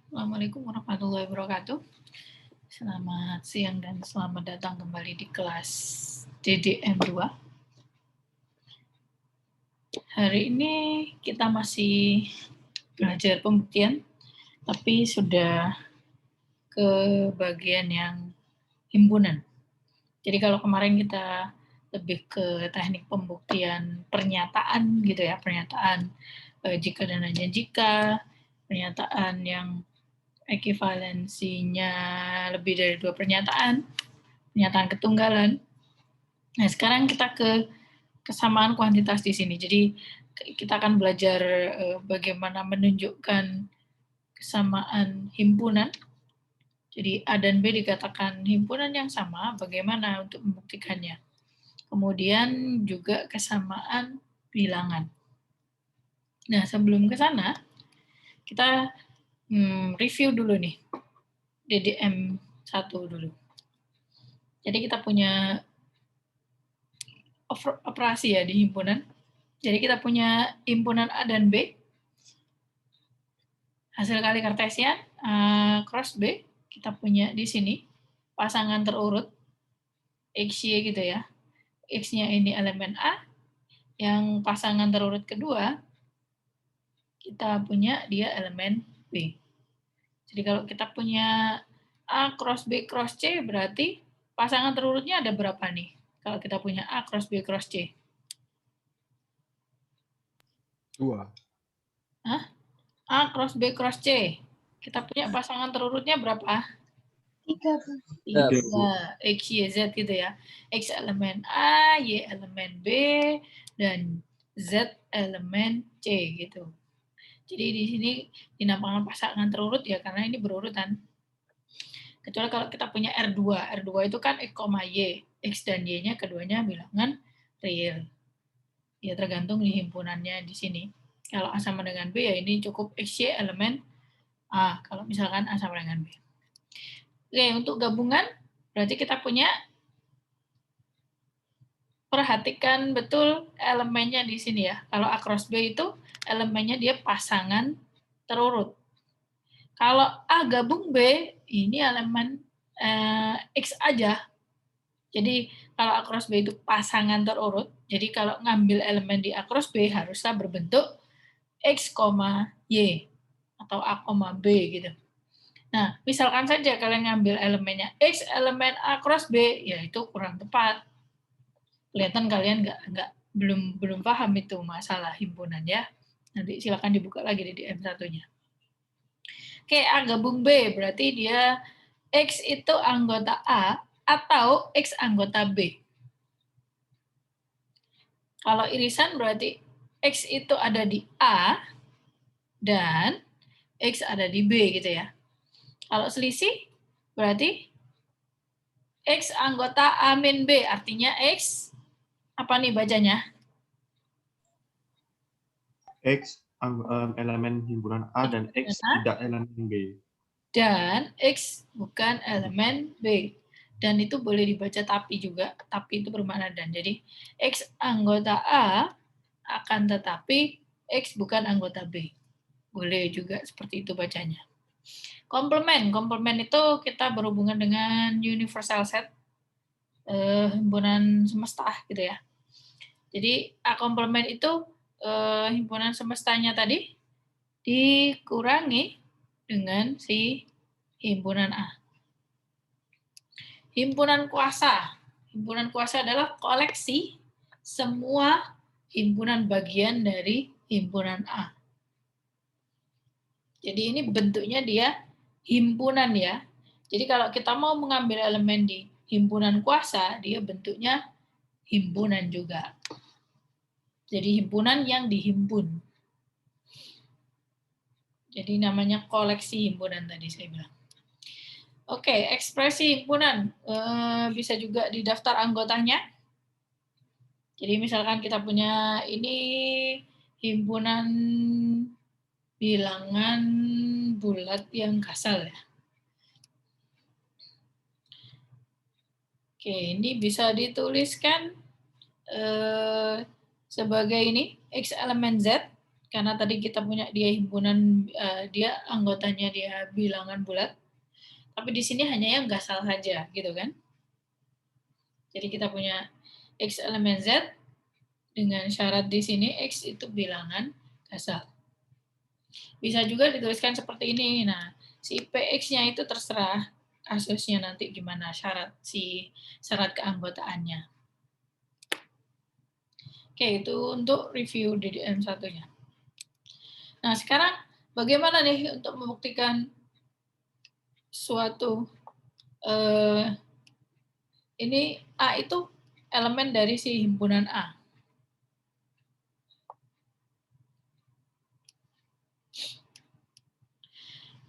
Assalamualaikum warahmatullahi wabarakatuh. Selamat siang dan selamat datang kembali di kelas DDM 2. Hari ini kita masih belajar pembuktian, tapi sudah ke bagian yang himpunan. Jadi kalau kemarin kita lebih ke teknik pembuktian pernyataan gitu ya, pernyataan jika dan hanya jika, pernyataan yang ekivalensinya lebih dari 2 pernyataan ketunggalan. Nah, sekarang kita ke kesamaan kuantitas di sini. Jadi kita akan belajar bagaimana menunjukkan kesamaan himpunan. Jadi A dan B dikatakan himpunan yang sama, bagaimana untuk membuktikannya. Kemudian juga kesamaan bilangan. Nah, sebelum ke sana, kita review dulu nih, DDM 1 dulu. Jadi kita punya operasi ya di himpunan. Jadi kita punya himpunan A dan B. Hasil kali kartesian A cross B, kita punya di sini pasangan terurut XY gitu ya. X-nya ini elemen A, yang pasangan terurut kedua kita punya dia elemen B. Jadi kalau kita punya A cross B cross C, berarti pasangan terurutnya ada berapa nih? Kalau kita punya A cross B cross C? 2. Hah? A cross B cross C. Kita punya pasangan terurutnya berapa? 3. 3. X, Y, Z gitu ya. X elemen A, Y elemen B, dan Z elemen C gitu. Jadi di sini dinamakan pasangan terurut ya karena ini berurutan. Kecuali kalau kita punya R2. R2 itu kan X, Y. X dan Y-nya keduanya bilangan real. Ya tergantung di himpunannya di sini. Kalau A sama dengan B ya ini cukup XY elemen A. Kalau misalkan A sama dengan B. Oke, untuk gabungan berarti kita punya, perhatikan betul elemennya di sini ya. Kalau A cross B itu elemennya dia pasangan terurut. Kalau A gabung B, ini elemen X aja. Jadi kalau A cross B itu pasangan terurut, jadi kalau ngambil elemen di A cross B harusnya berbentuk X, Y atau A, B gitu. Nah, misalkan saja kalian ngambil elemennya X elemen A cross B, ya itu kurang tepat. Kelihatan kalian belum paham itu masalah himpunan ya. Nanti silakan dibuka lagi di DM1-nya. Oke, A gabung B berarti dia X itu anggota A atau X anggota B. Kalau irisan berarti X itu ada di A dan X ada di B gitu ya. Kalau selisih berarti X anggota A min B, artinya X apa nih bacanya? X elemen himpunan A dan X tidak elemen B. Dan X bukan elemen B. Dan itu boleh dibaca tapi juga, tapi itu bermakna dan. Jadi X anggota A akan tetapi X bukan anggota B. Boleh juga seperti itu bacanya. Komplement. Komplement itu kita berhubungan dengan universal set, himpunan semesta gitu ya. Jadi A komplement itu himpunan semestanya tadi dikurangi dengan si himpunan A. Himpunan kuasa. Himpunan kuasa adalah koleksi semua himpunan bagian dari himpunan A. Jadi ini bentuknya dia himpunan ya. Jadi kalau kita mau mengambil elemen di himpunan kuasa, dia bentuknya himpunan juga. Jadi himpunan yang dihimpun. Jadi namanya koleksi himpunan tadi saya bilang. Oke, ekspresi himpunan bisa juga di daftar anggotanya. Jadi misalkan kita punya ini himpunan bilangan bulat yang kasal ya. Oke, ini bisa dituliskan sebagai ini X elemen Z Karena tadi kita punya dia himpunan, dia anggotanya dia bilangan bulat. Tapi di sini hanya yang gasal saja, gitu kan? Jadi kita punya X elemen Z dengan syarat di sini X itu bilangan gasal. Bisa juga dituliskan seperti ini. Nah, si PX-nya itu terserah kasusnya nanti gimana syarat keanggotaannya. Oke, itu untuk review DDM 1-nya. Nah, sekarang bagaimana nih untuk membuktikan suatu ini A itu elemen dari si himpunan A.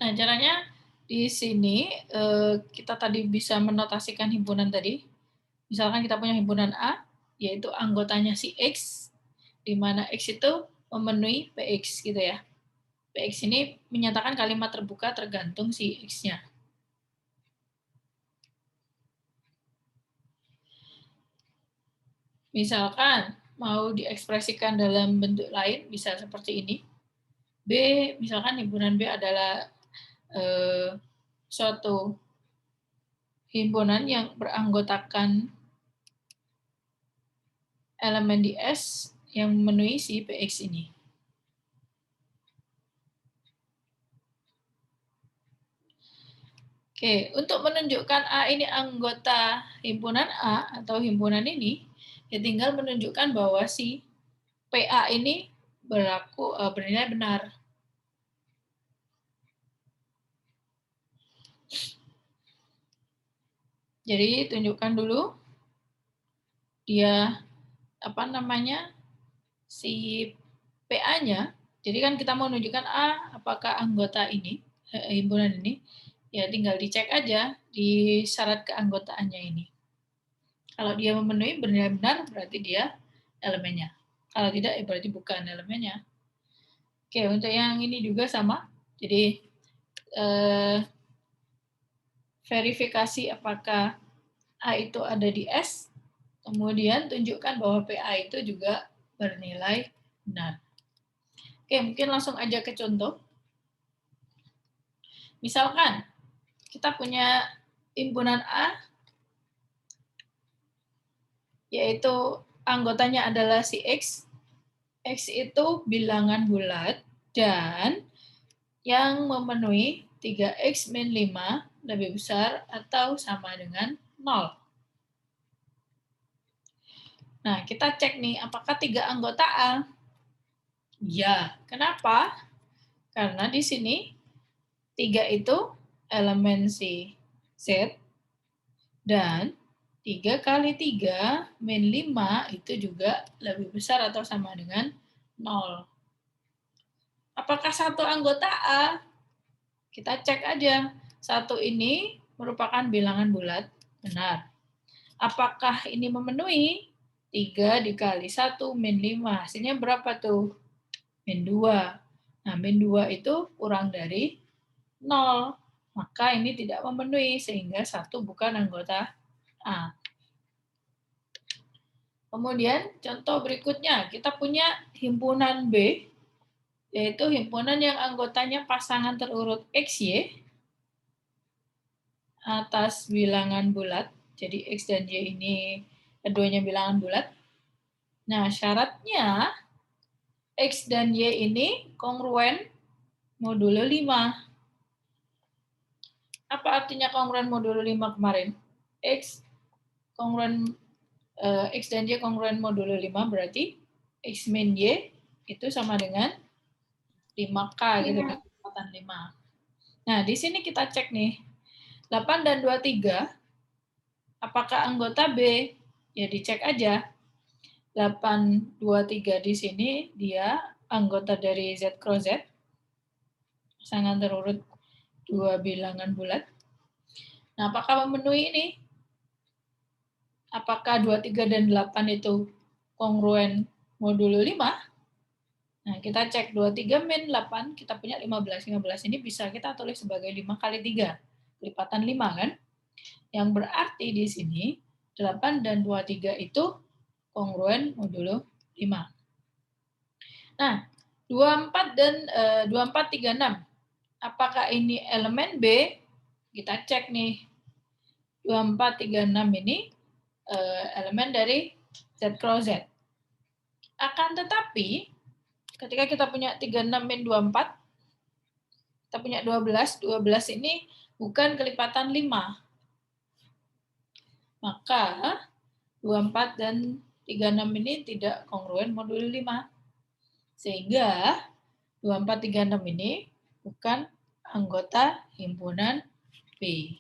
Nah, caranya di sini kita tadi bisa menotasikan himpunan tadi. Misalkan kita punya himpunan A, yaitu anggotanya si X, di mana X itu memenuhi PX gitu ya. PX ini menyatakan kalimat terbuka tergantung si X-nya. Misalkan mau diekspresikan dalam bentuk lain, bisa seperti ini. B, misalkan himpunan B adalah suatu himpunan yang beranggotakan elemen di S yang memenuhi si PX ini. Oke, untuk menunjukkan A ini anggota himpunan A atau himpunan ini, ya tinggal menunjukkan bahwa si PA ini bernilai benar. Jadi tunjukkan dulu dia si PA-nya. Jadi kan kita mau menunjukkan A apakah anggota ini, himpunan ini, ya tinggal dicek aja di syarat keanggotaannya ini. Kalau dia memenuhi bernilai benar, berarti dia elemennya. Kalau tidak, ya berarti bukan elemennya. Oke, untuk yang ini juga sama. Jadi, verifikasi apakah A itu ada di S, kemudian tunjukkan bahwa PA itu juga bernilai benar. Oke, mungkin langsung aja ke contoh. Misalkan, kita punya himpunan A, yaitu anggotanya adalah si X. X itu bilangan bulat, dan yang memenuhi 3X min 5 lebih besar atau sama dengan 0. Nah, kita cek nih, apakah 3 anggota A? Ya, kenapa? Karena di sini 3 itu elemen si Z, dan 3 kali 3 min 5 itu juga lebih besar atau sama dengan 0. Apakah satu anggota A? Kita cek aja. Satu ini merupakan bilangan bulat, benar. Apakah ini memenuhi? 3 dikali 1 min 5. Hasilnya berapa tuh? Min 2. Nah, min 2 itu kurang dari 0. Maka ini tidak memenuhi, sehingga 1 bukan anggota A. Kemudian, contoh berikutnya, kita punya himpunan B, yaitu himpunan yang anggotanya pasangan terurut XY atas bilangan bulat. Jadi X dan Y ini keduanya bilangan bulat. Nah, syaratnya X dan Y ini kongruen modulo 5. Apa artinya kongruen modulo 5 kemarin? X dan Y kongruen modulo 5 berarti X min Y itu sama dengan 5K gitu kan, kekuatan 5. Nah, di sini kita cek nih. 8 dan 23 apakah anggota B? Ya dicek aja. 823 di sini dia anggota dari Z cross Z, pasangan terurut 2 bilangan bulat. Nah, apakah memenuhi ini? Apakah 23 dan 8 itu kongruen modulo 5? Nah, kita cek 23 min 8, kita punya 15. 15 ini bisa kita tulis sebagai 5 kali 3, lipatan 5 kan? Yang berarti di sini 8 dan 23 itu kongruen modulo 5. Nah, 24 dan 24, 36. Apakah ini elemen B? Kita cek nih. 24, 36 ini elemen dari Z cross Z. Akan tetapi, ketika kita punya 36 min 24, kita punya 12. 12 ini bukan kelipatan 5. Maka 24 dan 36 ini tidak kongruen modul 5. Sehingga 24, 36 ini bukan anggota himpunan B.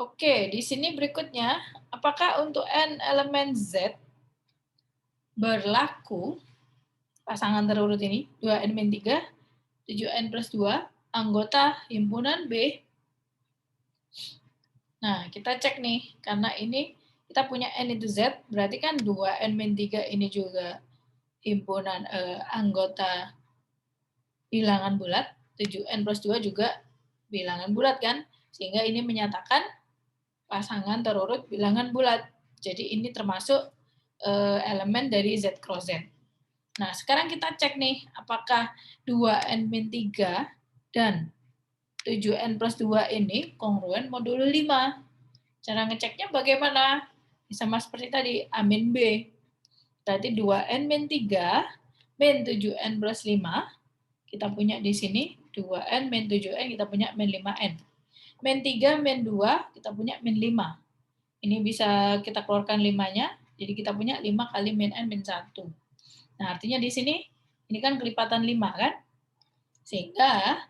Oke, di sini berikutnya, apakah untuk N elemen Z berlaku pasangan terurut ini, 2N-3, 7N plus 2, anggota himpunan B? Nah, kita cek nih, karena ini kita punya N itu Z, berarti kan 2N-3 ini juga himpunan anggota bilangan bulat, 7N plus 2 juga bilangan bulat kan? Sehingga ini menyatakan pasangan terurut bilangan bulat. Jadi ini termasuk elemen dari Z cross Z. Nah, sekarang kita cek nih, apakah 2N-3 dan 7N plus 2 ini kongruen modul 5. Cara ngeceknya bagaimana? Sama seperti tadi, A min B. Berarti 2N-3 min 7N plus 5, kita punya di sini 2N min 7N, kita punya min 5N. Min 3, min 2, kita punya min 5. Ini bisa kita keluarkan 5-nya, jadi kita punya 5 kali min N min 1. Nah, artinya di sini, ini kan kelipatan 5, kan? Sehingga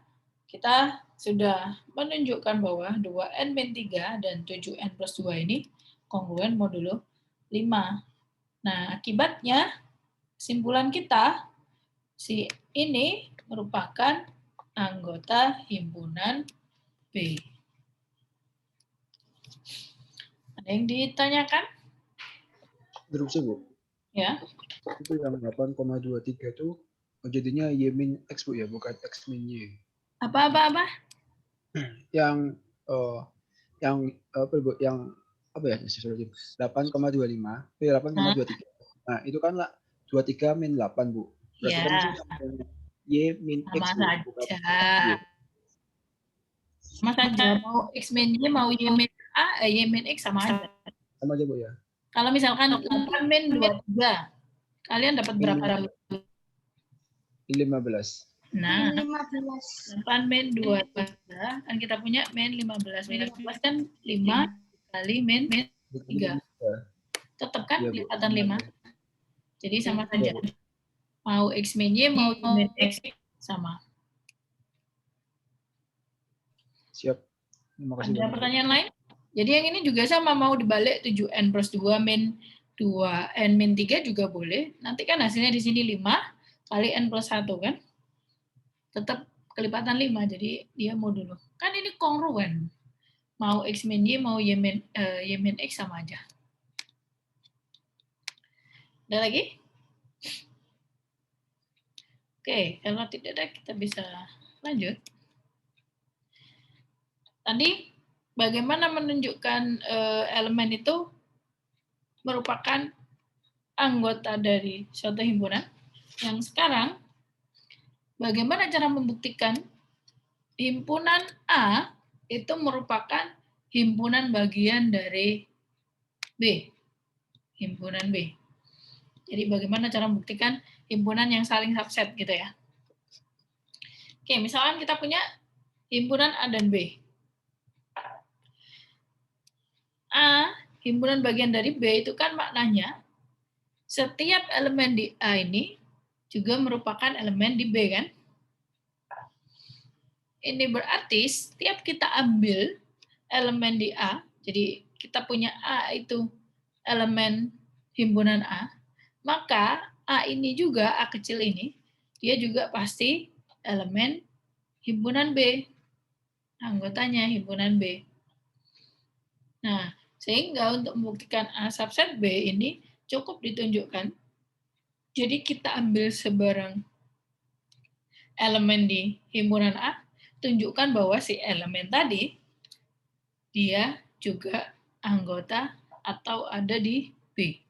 kita sudah menunjukkan bahwa 2N min 3 dan 7N plus 2 ini kongruen modulo 5. Nah, akibatnya, kesimpulan kita, si ini merupakan anggota himpunan B. Ada yang ditanyakan? Interupsi, Bu. Ya. Itu yang 8,23 itu jadinya Y min X, Bu, ya, bukan X min Y. Apa? Yang apa, Bu? Yang apa ya? 8,25, 8,23. Nah, itu kan 23 min 8, Bu. Berarti kan itu Y min X, Bu, bukan Y. Sama saja, mau X min Y, mau Y min A, Y min X sama aja. Sama aja, Bu, ya. Kalau misalkan 8 min 23, kalian dapat berapa? 15. Nah, 8 min 23, kan kita punya min 15. Min 15 kan 5 kali min 3. Tetap kan kelipatan 5. Jadi sama saja. Mau X min Y, mau Y min X, sama. Siap. Terima kasih. Ada pertanyaan lain? Jadi yang ini juga sama, mau dibalik 7N plus 2 min 2N min 3 juga boleh. Nanti kan hasilnya di sini 5 kali N plus 1 kan. Tetap kelipatan 5, jadi dia modulo. Kan ini kongruen. Mau X min Y, mau Y min X sama aja. Ada lagi? Oke, kalau tidak ada kita bisa lanjut. Tadi bagaimana menunjukkan elemen itu merupakan anggota dari suatu himpunan. Yang sekarang, bagaimana cara membuktikan himpunan A itu merupakan himpunan bagian dari B. Himpunan B. Jadi bagaimana cara membuktikan himpunan yang saling subset gitu ya. Oke, misalkan kita punya himpunan A dan B. A, himpunan bagian dari B itu kan maknanya setiap elemen di A ini juga merupakan elemen di B kan? Ini berarti setiap kita ambil elemen di A, jadi kita punya A itu elemen himpunan A, maka A ini juga, A kecil ini, dia juga pasti elemen himpunan B, anggotanya himpunan B. Nah, sehingga untuk membuktikan A subset B ini cukup ditunjukkan. Jadi kita ambil sebarang elemen di himpunan A, tunjukkan bahwa si elemen tadi dia juga anggota atau ada di B.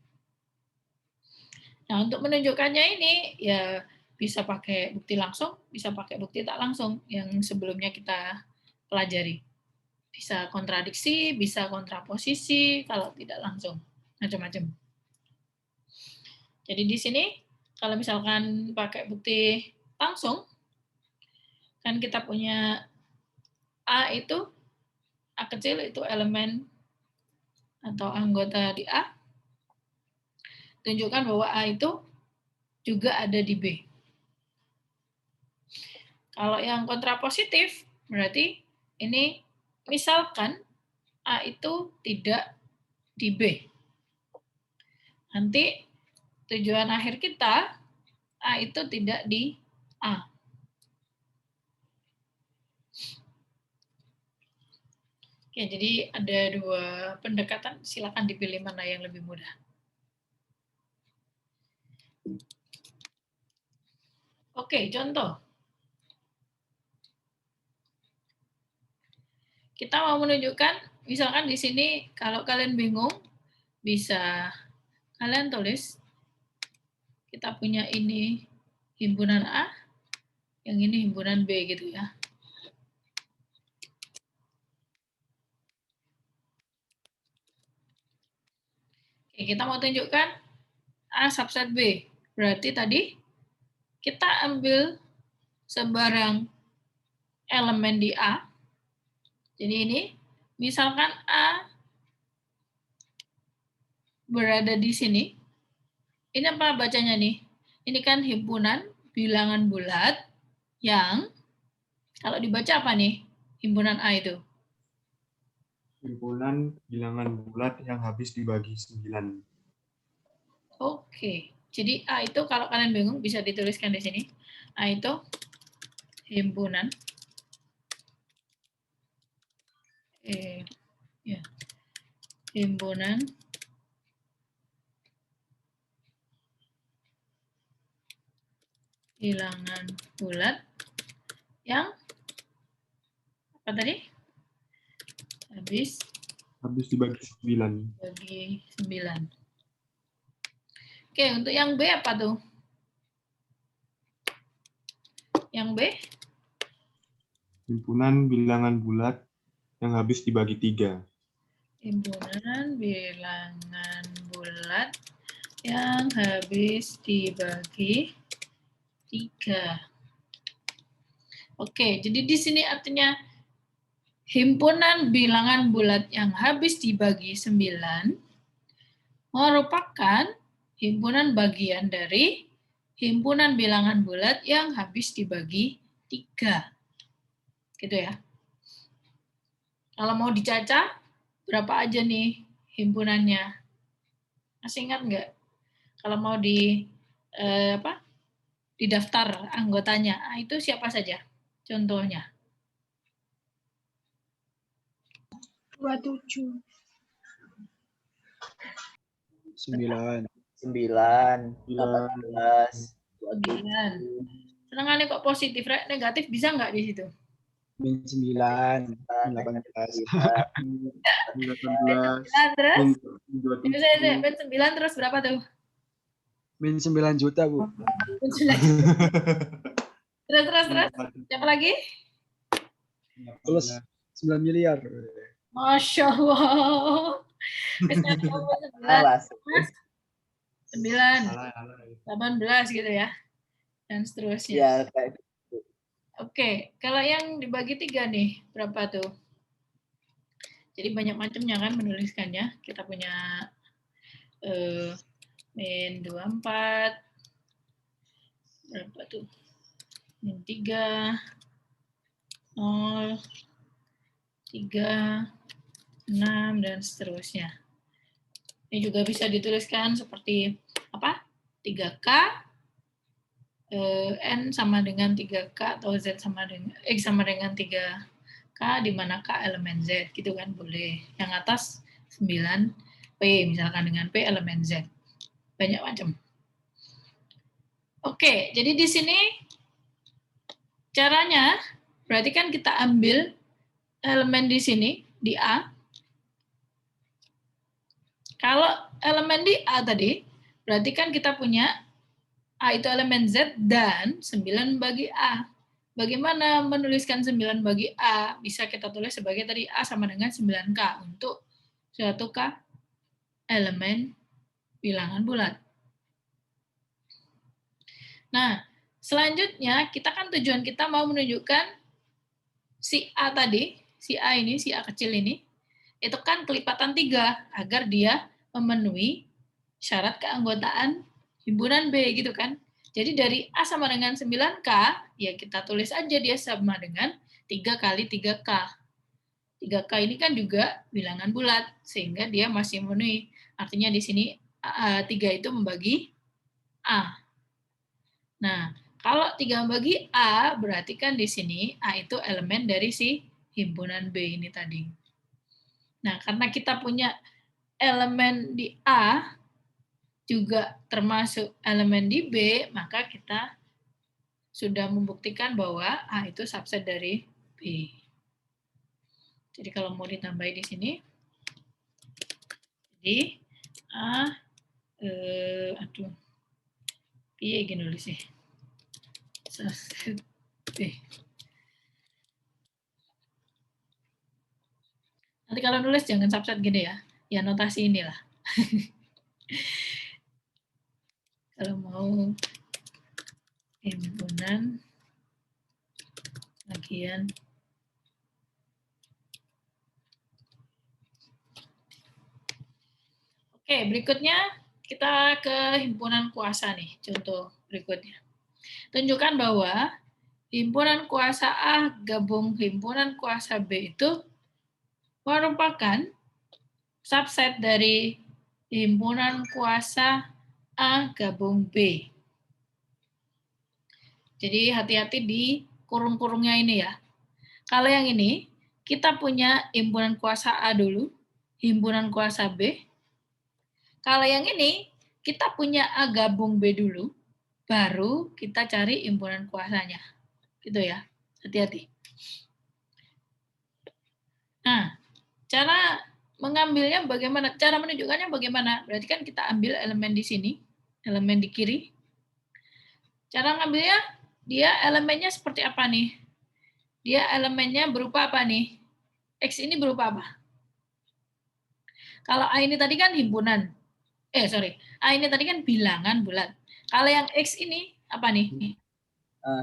Nah, untuk menunjukkannya ini ya bisa pakai bukti langsung, bisa pakai bukti tak langsung yang sebelumnya kita pelajari. Bisa kontradiksi, bisa kontraposisi, kalau tidak langsung, macam-macam. Jadi di sini kalau misalkan pakai bukti langsung, kan kita punya A itu, A kecil itu elemen atau anggota di A, tunjukkan bahwa A itu juga ada di B. Kalau yang kontrapositif, berarti ini misalkan A itu tidak di B. Nanti tujuan akhir kita, A itu tidak di A. Oke, jadi ada dua pendekatan, silakan dipilih mana yang lebih mudah. Oke, contoh. Kita mau menunjukkan, misalkan di sini kalau kalian bingung, bisa kalian tulis, kita punya ini himpunan A, yang ini himpunan B gitu ya. Oke, kita mau tunjukkan A subset B. Berarti tadi kita ambil sebarang elemen di A. Jadi ini, misalkan A berada di sini. Ini apa bacanya nih? Ini kan himpunan bilangan bulat yang, kalau dibaca apa nih? Himpunan A itu. Himpunan bilangan bulat yang habis dibagi 9. Oke. Jadi A itu kalau kalian bingung bisa dituliskan di sini. A itu himpunan himpunan bilangan bulat yang apa tadi? Habis dibagi 9. bagi 9. Oke, untuk yang B apa tuh? Yang B? Himpunan bilangan bulat yang habis dibagi 3. Himpunan bilangan bulat yang habis dibagi 3. Oke, jadi di sini artinya himpunan bilangan bulat yang habis dibagi 9 merupakan himpunan bagian dari himpunan bilangan bulat yang habis dibagi 3. Gitu ya. Kalau mau dicaca, berapa aja nih himpunannya? Masih ingat nggak? Kalau mau di di daftar anggotanya, itu siapa saja? Contohnya. 27. 9. 9. 18. 9. Senengannya kok positif, negatif bisa nggak di situ? Min 9. 18. 19. Terus? Min 9 terus berapa tuh? Min 9 juta, Bu. Terus. Siapa lagi? Plus 9 miliar. Masya Allah. 9, 18 gitu ya. Dan seterusnya. Ya, kayak gitu. Oke, kalau yang dibagi 3 nih, berapa tuh? Jadi banyak macamnya kan menuliskannya. Kita punya min 24, berapa tuh? Min 3, 0, 3, 6, dan seterusnya. Ini juga bisa dituliskan seperti apa? 3K, N sama dengan 3K, atau Z sama dengan X sama dengan 3K, di mana K elemen Z, gitu kan boleh. Yang atas 9P, misalkan dengan P elemen Z. Banyak macam. Oke, jadi di sini caranya, berarti kan kita ambil elemen di sini, di A. Kalau elemen di A tadi, Berarti kan kita punya A itu elemen Z dan 9 bagi A. Bagaimana menuliskan 9 bagi A? Bisa kita tulis sebagai tadi A sama dengan 9K untuk suatu K elemen bilangan bulat. Nah, selanjutnya kita kan tujuan kita mau menunjukkan si A tadi, si A ini, si A kecil ini, itu kan kelipatan 3 agar dia memenuhi syarat keanggotaan himpunan B gitu kan. Jadi dari A sama dengan 9K, ya kita tulis aja dia sama dengan 3 kali 3K. 3K ini kan juga bilangan bulat, sehingga dia masih memenuhi. Artinya di sini 3 itu membagi A. Nah, kalau 3 membagi A, berarti kan di sini A itu elemen dari si himpunan B ini tadi. Nah, karena kita punya elemen di A, juga termasuk elemen di B, maka kita sudah membuktikan bahwa A itu subset dari B. Jadi kalau mau ditambahin di sini, jadi A, piye gini nulis sih. Subset B. Nanti kalau nulis jangan subset gini ya. Ya notasi inilah. Kalau mau himpunan bagian Oke, berikutnya kita ke himpunan kuasa nih, contoh berikutnya. Tunjukkan bahwa himpunan kuasa A gabung himpunan kuasa B itu merupakan subset dari himpunan kuasa A gabung B. Jadi hati-hati di kurung-kurungnya ini ya. Kalau yang ini, kita punya himpunan kuasa A dulu, himpunan kuasa B. Kalau yang ini, kita punya A gabung B dulu, baru kita cari himpunan kuasanya. Gitu ya, hati-hati. Nah, cara mengambilnya bagaimana? Cara menunjukkannya bagaimana? Berarti kan kita ambil elemen di sini, elemen di kiri. Cara ngambilnya, dia elemennya seperti apa nih? Dia elemennya berupa apa nih? X ini berupa apa? Kalau A ini tadi kan himpunan. A ini tadi kan bilangan bulat. Kalau yang X ini apa nih?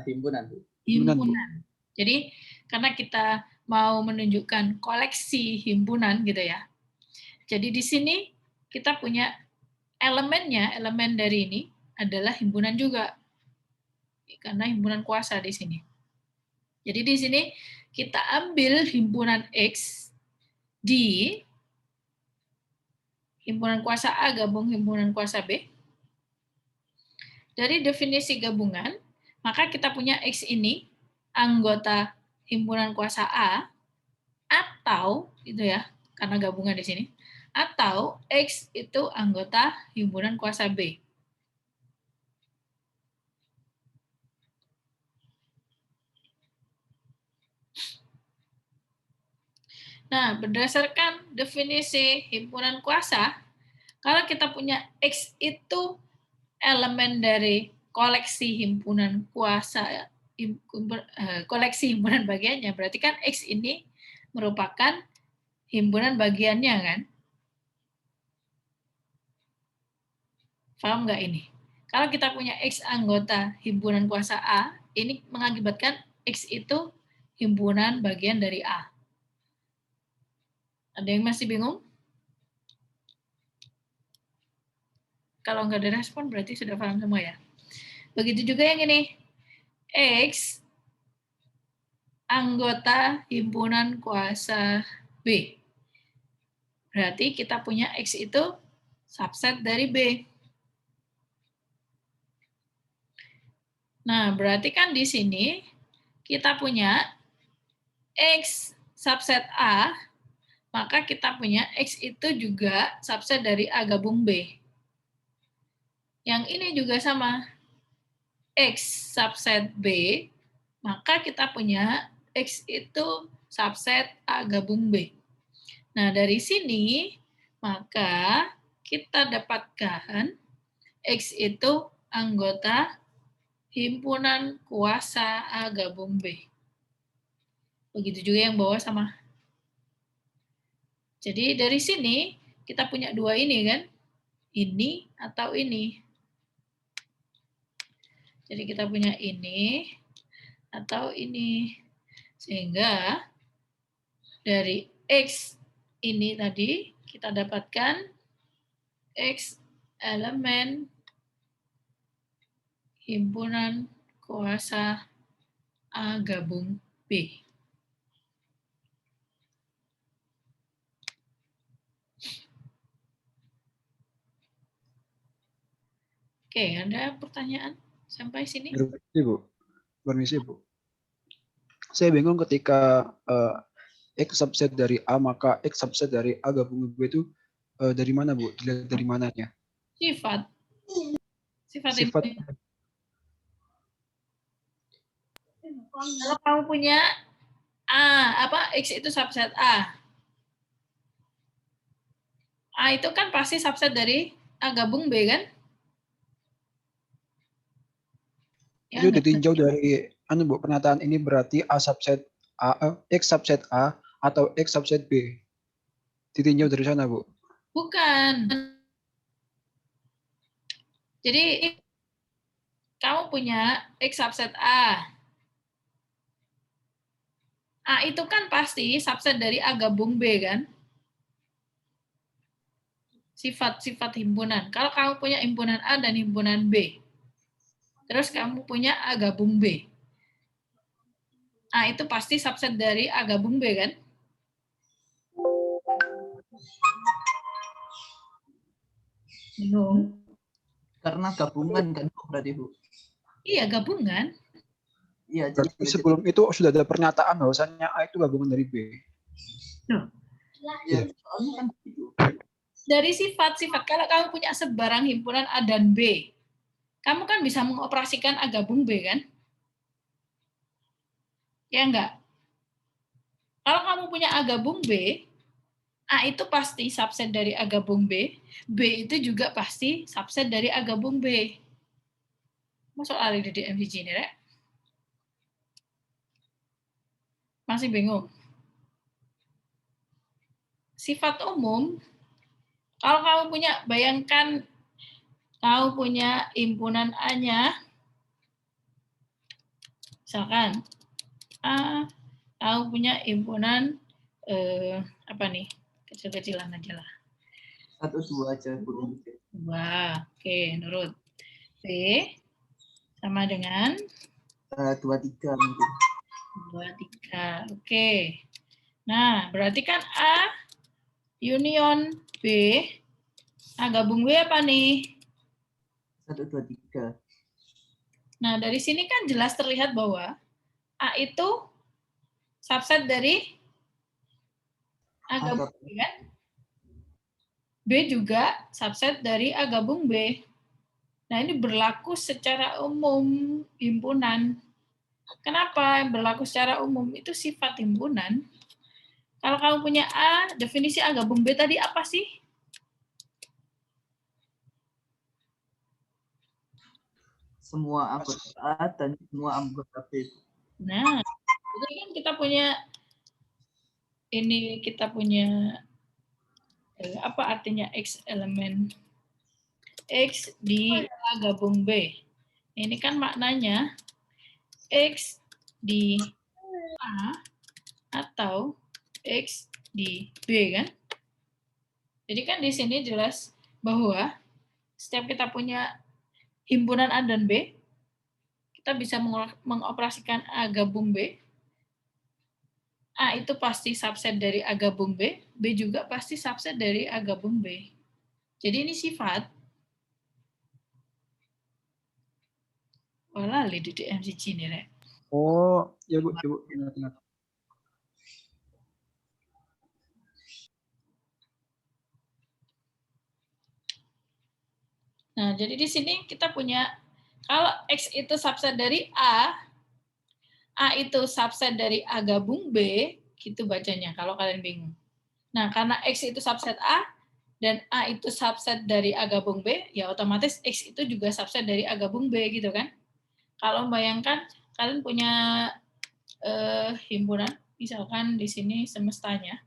Himpunan. Himpunan. Jadi karena kita mau menunjukkan koleksi himpunan gitu ya. Jadi di sini kita punya elemennya, elemen dari ini adalah himpunan juga. Karena himpunan kuasa di sini. Jadi di sini kita ambil himpunan X di himpunan kuasa A gabung himpunan kuasa B. Dari definisi gabungan, maka kita punya X ini anggota himpunan kuasa A atau gitu ya, karena gabungan di sini, atau X itu anggota himpunan kuasa B. Nah, berdasarkan definisi himpunan kuasa, kalau kita punya X itu elemen dari koleksi himpunan kuasa, koleksi himpunan bagiannya, berarti kan X ini merupakan himpunan bagiannya kan? Paham nggak ini? Kalau kita punya X anggota himpunan kuasa A, ini mengakibatkan X itu himpunan bagian dari A. Ada yang masih bingung? Kalau nggak ada respon, berarti sudah paham semua ya. Begitu juga yang ini. X anggota himpunan kuasa B. Berarti kita punya X itu subset dari B. Nah, berarti kan di sini kita punya X subset A, maka kita punya X itu juga subset dari A gabung B. Yang ini juga sama. X subset B, maka kita punya X itu subset A gabung B. Nah, dari sini, maka kita dapatkan X itu anggota himpunan kuasa A gabung B. Begitu juga yang bawah sama. Jadi dari sini kita punya dua ini kan. Ini atau ini. Jadi kita punya ini atau ini. Sehingga dari X ini tadi kita dapatkan X elemen himpunan kuasa A gabung B. Oke, ada pertanyaan sampai sini? Permisi, Bu. Permisi, Bu. Saya bingung ketika X subset dari A, maka X subset dari A gabung B itu dari mana, Bu? Dilihat dari mananya? Sifat. Sifat. Kalau kamu punya A, X itu subset A. A itu kan pasti subset dari A gabung B kan? Ya, Itu ditinjau dari Bu, pernyataan ini berarti A subset A, X subset A atau X subset B. Ditinjau dari sana, Bu. Bukan. Jadi kamu punya X subset A. A itu kan pasti subset dari A gabung B kan? Sifat-sifat himpunan. Kalau kamu punya himpunan A dan himpunan B, terus kamu punya A gabung B. A itu pasti subset dari A gabung B kan? Bingung. Karena gabungan kan berarti, Bu. Iya, gabungan. Iya, Berarti sebelum itu sudah ada pernyataan bahwasannya A itu gabungan dari B. Iya, soalnya kan gitu. Dari sifat-sifat, kalau kamu punya sebarang himpunan A dan B, kamu kan bisa mengoperasikan A gabung B kan? Ya enggak? Kalau kamu punya A gabung B, A itu pasti subset dari A gabung B, B itu juga pasti subset dari A gabung B. Masuk alih di MVG ini, Rek? Masih bingung? Sifat umum, kalau kamu punya, bayangkan kamu punya himpunan A-nya, misalkan A, kamu punya himpunan apa nih? Kecil-kecilan aja lah. 1, 2 aja, Bu. Wah, oke, nurut. B sama dengan 2, 3 mungkin. 2, 3. Oke. Nah, berarti kan A union B, A gabung B apa nih? 1, 2, 3. Nah, dari sini kan jelas terlihat bahwa A itu subset dari A gabung B kan? B juga subset dari A gabung B. Nah, ini berlaku secara umum himpunan. Kenapa berlaku secara umum? Itu sifat himpunan. Kalau kamu punya A, definisi A gabung B tadi apa sih? Semua anggota A dan semua anggota B. Nah, jadi kan kita punya ini, kita punya apa artinya X elemen X di A gabung B. Ini kan maknanya X di A atau X di B kan? Jadi kan di sini jelas bahwa setiap kita punya himpunan A dan B, kita bisa mengoperasikan A gabung B. A itu pasti subset dari A gabung B, B juga pasti subset dari A gabung B. Jadi ini sifat. Wala li di MCG nih, Rek. Oh, ya Bu, ya Bu, ingat-ingat. Nah, jadi di sini kita punya, kalau X itu subset dari A itu subset dari A gabung B, gitu bacanya kalau kalian bingung. Nah, karena X itu subset A, dan A itu subset dari A gabung B, ya otomatis X itu juga subset dari A gabung B gitu kan. Kalau bayangkan kalian punya himpunan, misalkan di sini semestanya.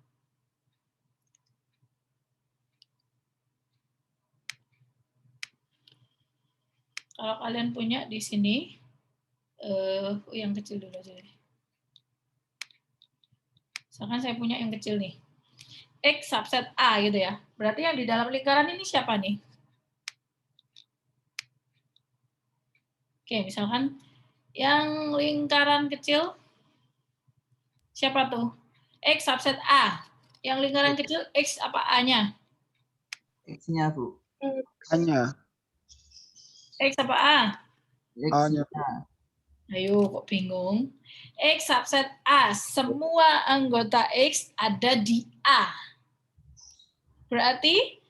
Kalau kalian punya di sini, yang kecil dulu aja deh. Misalkan saya punya yang kecil nih. X subset A gitu ya. Berarti yang di dalam lingkaran ini siapa nih? Oke, misalkan yang lingkaran kecil siapa tuh? X subset A. Yang lingkaran kecil X apa A-nya? X-nya, Bu. A-nya. X apa A? A-nya. Ayo, kok bingung? X subset A. Semua anggota X ada di A. Berarti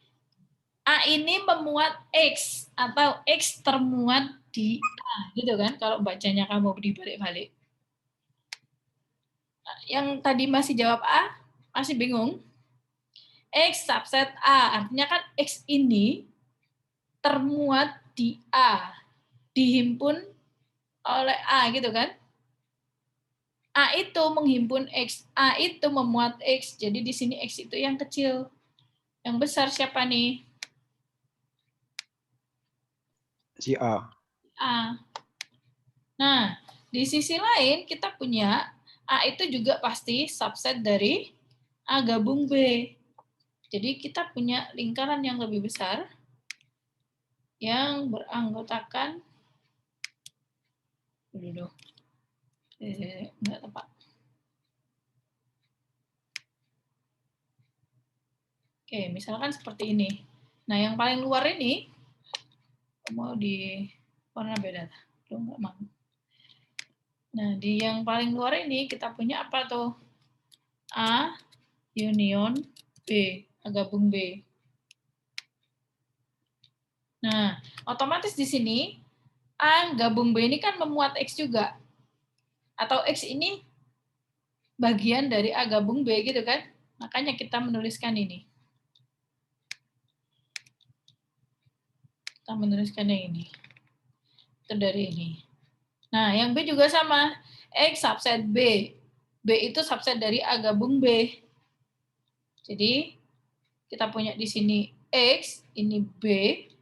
A ini memuat X atau X termuat di A, gitu kan? Kalau bacanya kamu dibalik-balik. Yang tadi masih jawab A, masih bingung? X subset A, artinya kan X ini termuat di A, dihimpun oleh A, gitu kan? A itu menghimpun X, A itu memuat X, jadi di sini X itu yang kecil. Yang besar siapa nih? Si A. A. Nah, di sisi lain kita punya A itu juga pasti subset dari A gabung B. Jadi kita punya lingkaran yang lebih besar yang beranggotakan enggak tepat. Oke, misalkan seperti ini. Nah, yang paling luar ini mau di warna beda. Enggak mau. Nah, di yang paling luar ini kita punya apa tuh? A union B, A gabung B. Nah, otomatis di sini A gabung B ini kan memuat X juga. Atau X ini bagian dari A gabung B gitu kan? Makanya kita menuliskan ini. Kita menuliskan yang ini. Itu dari ini. Nah, yang B juga sama. X subset B. B itu subset dari A gabung B. Jadi, kita punya di sini X, ini B,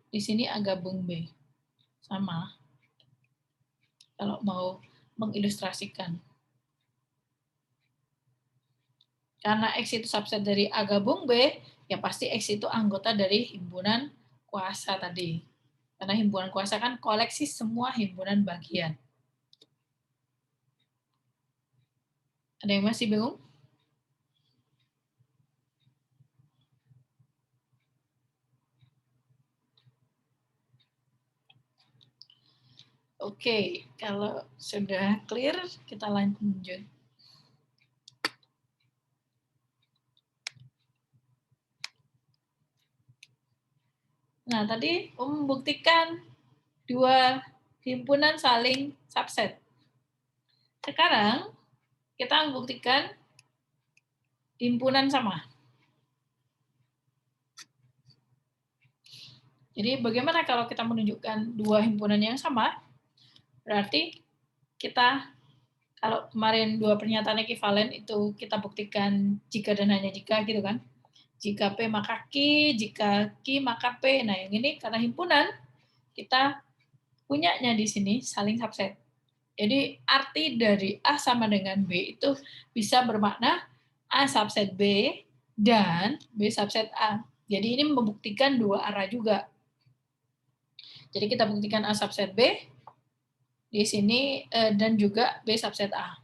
di sini A gabung B. Sama. Kalau mau mengilustrasikan. Karena X itu subset dari A gabung B, ya pasti X itu anggota dari himpunan kuasa tadi. Karena himpunan kuasa kan koleksi semua himpunan bagian. Ada yang masih bingung? Oke, kalau sudah clear, kita lanjut. Nah, tadi membuktikan dua himpunan saling subset. Sekarang, kita membuktikan himpunan sama. Jadi, bagaimana kalau kita menunjukkan dua himpunan yang sama? Berarti kita, kalau kemarin dua pernyataan ekivalen itu kita buktikan jika dan hanya jika gitu kan. Jika P maka Q, jika Q maka P. Nah, yang ini karena himpunan, kita punyanya di sini saling subset. Jadi arti dari A sama dengan B itu bisa bermakna A subset B dan B subset A. Jadi ini membuktikan dua arah juga. Jadi kita buktikan A subset B di sini dan juga B subset A.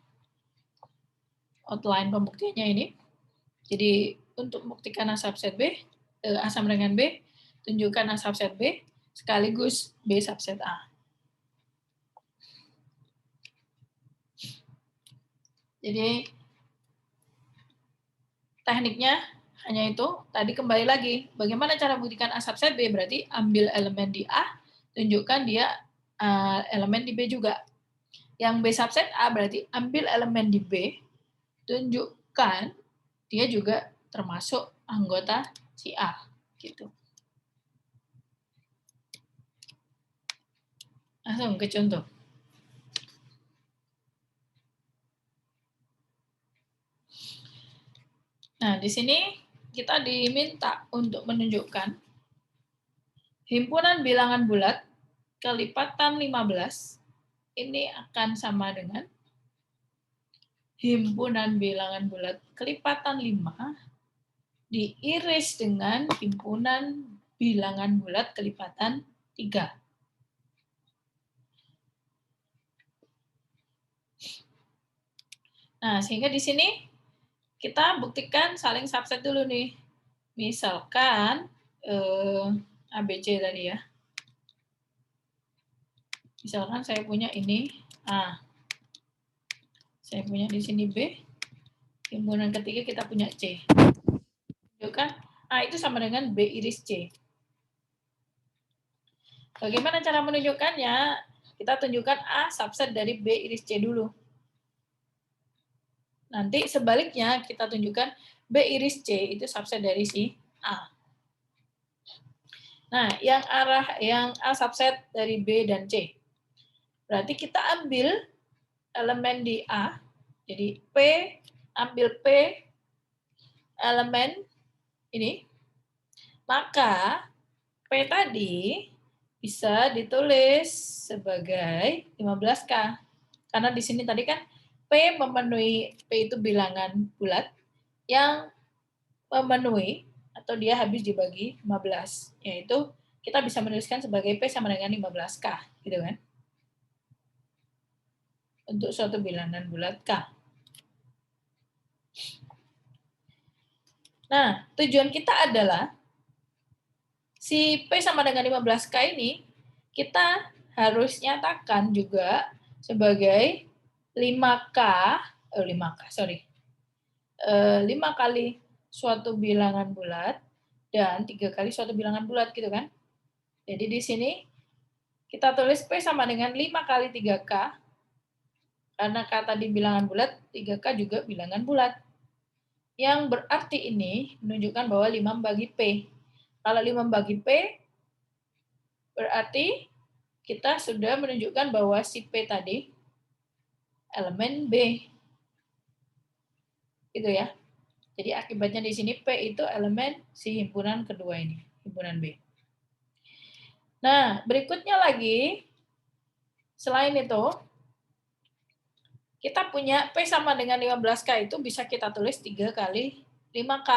Outline pembuktiannya ini. Jadi untuk membuktikan A subset B, A sama dengan B, tunjukkan A subset B sekaligus B subset A. Jadi tekniknya hanya itu. Tadi kembali lagi, bagaimana cara buktikan A subset B? Berarti ambil elemen di A, tunjukkan dia elemen di B juga. Yang B subset A berarti ambil elemen di B, tunjukkan dia juga termasuk anggota si A. Gitu. Langsung ke contoh. Nah, di sini kita diminta untuk menunjukkan himpunan bilangan bulat kelipatan 15 ini akan sama dengan himpunan bilangan bulat kelipatan 5 diiris dengan himpunan bilangan bulat kelipatan 3. Nah, sehingga di sini kita buktikan saling subset dulu nih. Misalkan ABC tadi ya. Misalkan saya punya ini A. Saya punya di sini B. Himpunan ketiga kita punya C. Tunjukkan A itu sama dengan B iris C. Bagaimana cara menunjukkannya? Kita tunjukkan A subset dari B iris C dulu. Nanti sebaliknya kita tunjukkan B iris C itu subset dari si A. Nah, yang A subset dari B dan C. Berarti kita ambil elemen di A. Jadi ambil P elemen ini. Maka P tadi bisa ditulis sebagai 15K. Karena di sini tadi kan P itu bilangan bulat yang memenuhi atau dia habis dibagi 15, yaitu kita bisa menuliskan sebagai P sama dengan 15K, gitu kan? Untuk suatu bilangan bulat K. Nah, tujuan kita adalah si P sama dengan 15K ini kita harus nyatakan juga sebagai 5 kali suatu bilangan bulat dan 3 kali suatu bilangan bulat gitu kan. Jadi di sini kita tulis P sama dengan 5 kali 3K karena kata di bilangan bulat 3K juga bilangan bulat. Yang berarti ini menunjukkan bahwa 5 bagi P. Kalau 5 bagi P berarti kita sudah menunjukkan bahwa si P tadi elemen B. Gitu ya. Jadi akibatnya di sini P itu elemen si himpunan kedua ini, himpunan B. Nah, berikutnya lagi, selain itu, kita punya P sama dengan 15K itu bisa kita tulis 3 kali 5K.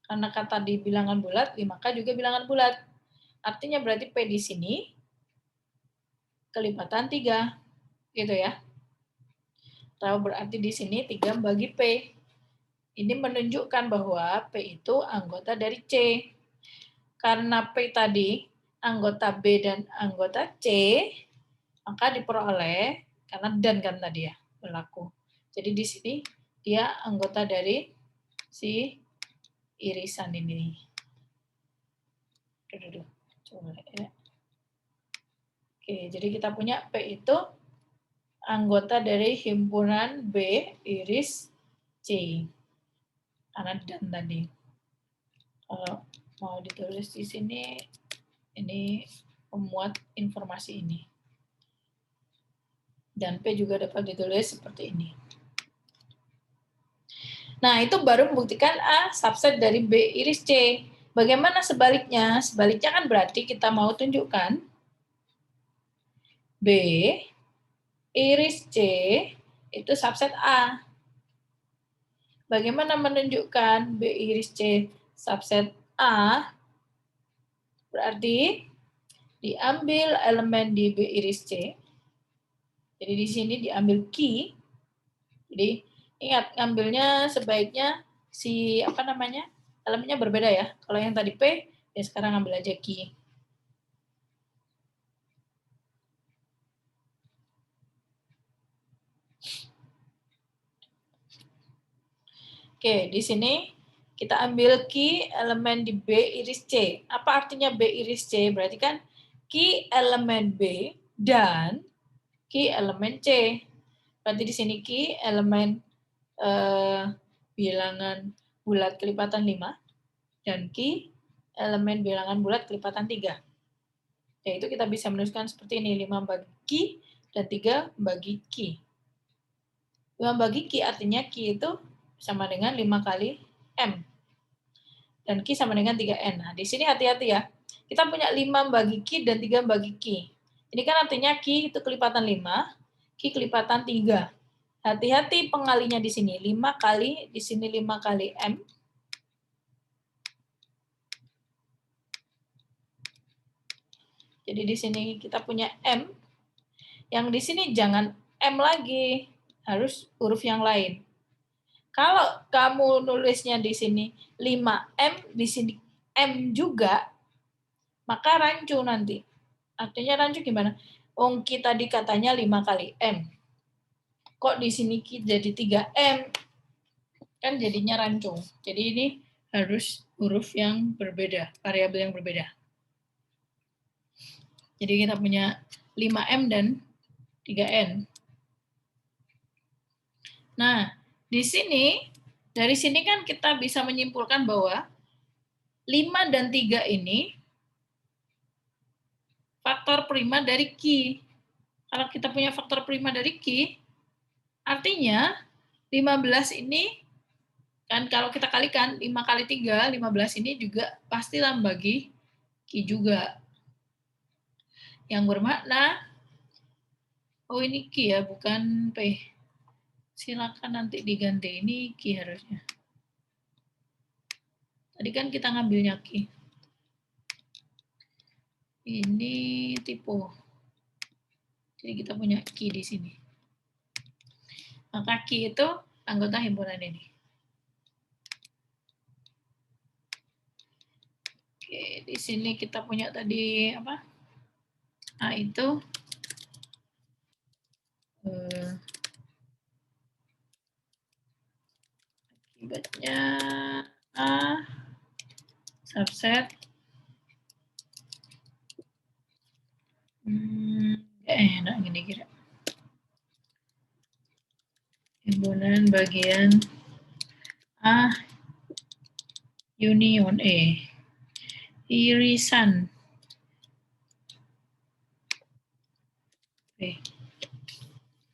Karena kata di bilangan bulat, 5K juga bilangan bulat. Artinya berarti P di sini kelipatan 3. Gitu ya. Atau berarti di sini 3 bagi P. Ini menunjukkan bahwa P itu anggota dari C. Karena P tadi anggota B dan anggota C, maka diperoleh, karena dan kan tadi ya, berlaku. Jadi di sini dia anggota dari si irisan ini. Coba ya. Oke, jadi kita punya P itu anggota dari himpunan B iris C. Karena dan tadi. Kalau mau ditulis di sini, ini memuat informasi ini. Dan P juga dapat ditulis seperti ini. Nah, itu baru membuktikan A subset dari B iris C. Bagaimana sebaliknya? Sebaliknya kan berarti kita mau tunjukkan B iris C itu subset A. Bagaimana menunjukkan B iris C subset A? Berarti diambil elemen di B iris C. Jadi di sini diambil key. Jadi ingat, ngambilnya sebaiknya si elemennya berbeda ya. Kalau yang tadi P, ya sekarang ambil aja key. Oke, di sini kita ambil key elemen di B iris C. Apa artinya B iris C? Berarti kan key elemen B dan key elemen C. Berarti di sini key elemen bilangan bulat kelipatan 5 dan key elemen bilangan bulat kelipatan 3. Yaitu kita bisa menuliskan seperti ini, 5 bagi Q dan 3 bagi Q. 5 bagi Q artinya Q itu sama dengan 5 kali M. Dan Q sama dengan 3N. Nah, di sini hati-hati ya. Kita punya 5 bagi Q dan 3 bagi Q. Ini kan artinya Q itu kelipatan 5, Q kelipatan 3. Hati-hati pengalinya di sini. 5 kali, di sini 5 kali M. Jadi di sini kita punya M. Yang di sini jangan M lagi. Harus huruf yang lain. Kalau kamu nulisnya di sini 5M, di sini M juga, maka rancu nanti. Artinya rancu gimana? Q tadi katanya 5 kali M. Kok di sini Q jadi 3M? Kan jadinya rancung. Jadi ini harus huruf yang berbeda, variabel yang berbeda. Jadi kita punya 5M dan 3N. Nah, di sini, dari sini kan kita bisa menyimpulkan bahwa 5 dan 3 ini faktor prima dari Q. Kalau kita punya faktor prima dari Q, artinya 15 ini, kan kalau kita kalikan, 5 kali 3, 15 ini juga pastilah bagi Q juga. Yang bermakna, oh ini Q ya, bukan P. Silakan nanti diganti, ini Q harusnya. Tadi kan kita ngambilnya Q. Ini tipe. Jadi kita punya Q di sini. Maka Q itu anggota himpunan ini. Oke, di sini kita punya tadi apa? A itu akibatnya A subset enak gini kira. Himpunan bagian A union E. Irisan. Oke.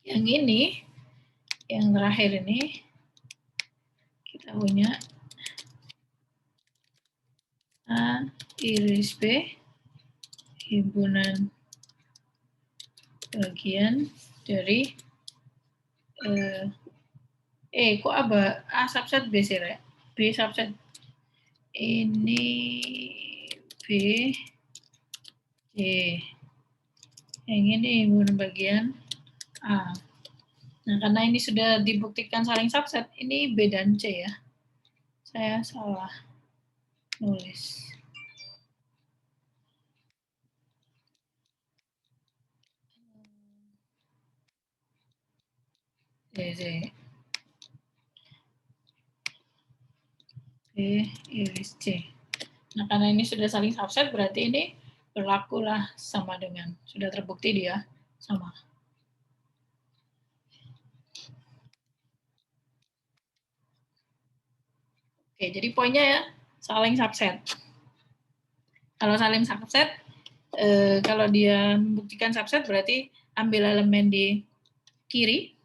Yang ini, yang terakhir ini, kita punya A iris B, himpunan bagian dari kok apa? A subset B sih, Rek? B subset. Ini B, C. Yang ini himpunan bagian A. Nah, karena ini sudah dibuktikan saling subset, ini B dan C ya. Saya salah nulis. C. B iris C. Nah, karena ini sudah saling subset, berarti ini berlakulah sama dengan, sudah terbukti dia sama. Oke, jadi poinnya ya, saling subset. Kalau saling subset, kalau dia membuktikan subset, berarti ambil elemen di kiri,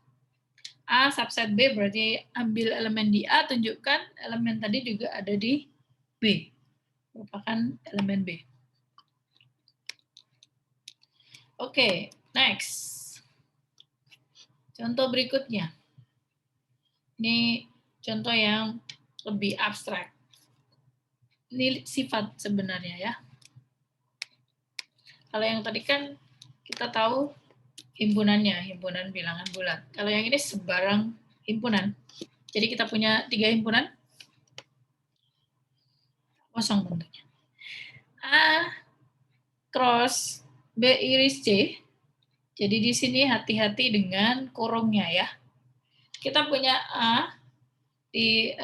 A subset B berarti ambil elemen di A, tunjukkan elemen tadi juga ada di B. Merupakan elemen B. Oke, next. Contoh berikutnya. Ini contoh yang lebih abstrak. Ini sifat sebenarnya ya. Kalau yang tadi kan kita tahu himpunannya, himpunan bilangan bulat. Kalau yang ini sebarang himpunan. Jadi kita punya 3 himpunan. Kosong bentuknya. A cross B iris C. Jadi di sini hati-hati dengan kurungnya ya. Kita punya A di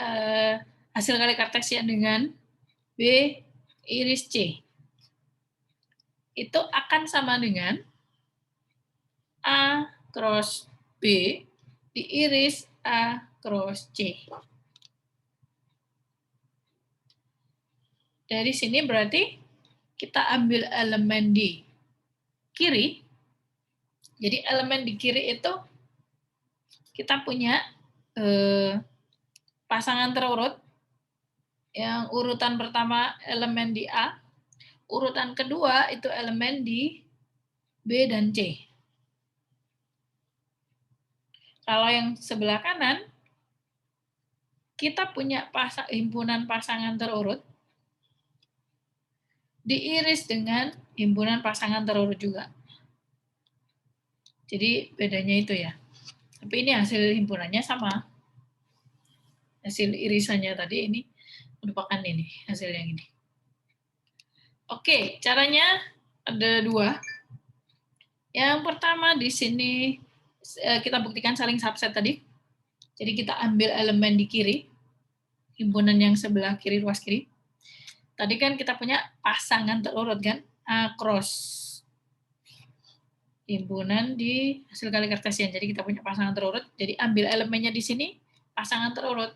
hasil kali Kartesian dengan B iris C. Itu akan sama dengan A cross B diiris A cross C. Dari sini berarti kita ambil elemen di kiri. Jadi elemen di kiri itu kita punya pasangan terurut. Yang urutan pertama elemen di A, urutan kedua itu elemen di B dan C. Kalau yang sebelah kanan, kita punya himpunan pasangan terurut, diiris dengan himpunan pasangan terurut juga. Jadi bedanya itu ya. Tapi ini hasil himpunannya sama. Hasil irisannya tadi ini merupakan ini, hasil yang ini. Oke, caranya ada dua. Yang pertama di sini kita buktikan saling subset tadi. Jadi kita ambil elemen di kiri, himpunan yang sebelah kiri, ruas kiri. Tadi kan kita punya pasangan terurut kan, across. Himpunan di hasil kali Kartesian. Jadi kita punya pasangan terurut. Jadi ambil elemennya di sini, pasangan terurut.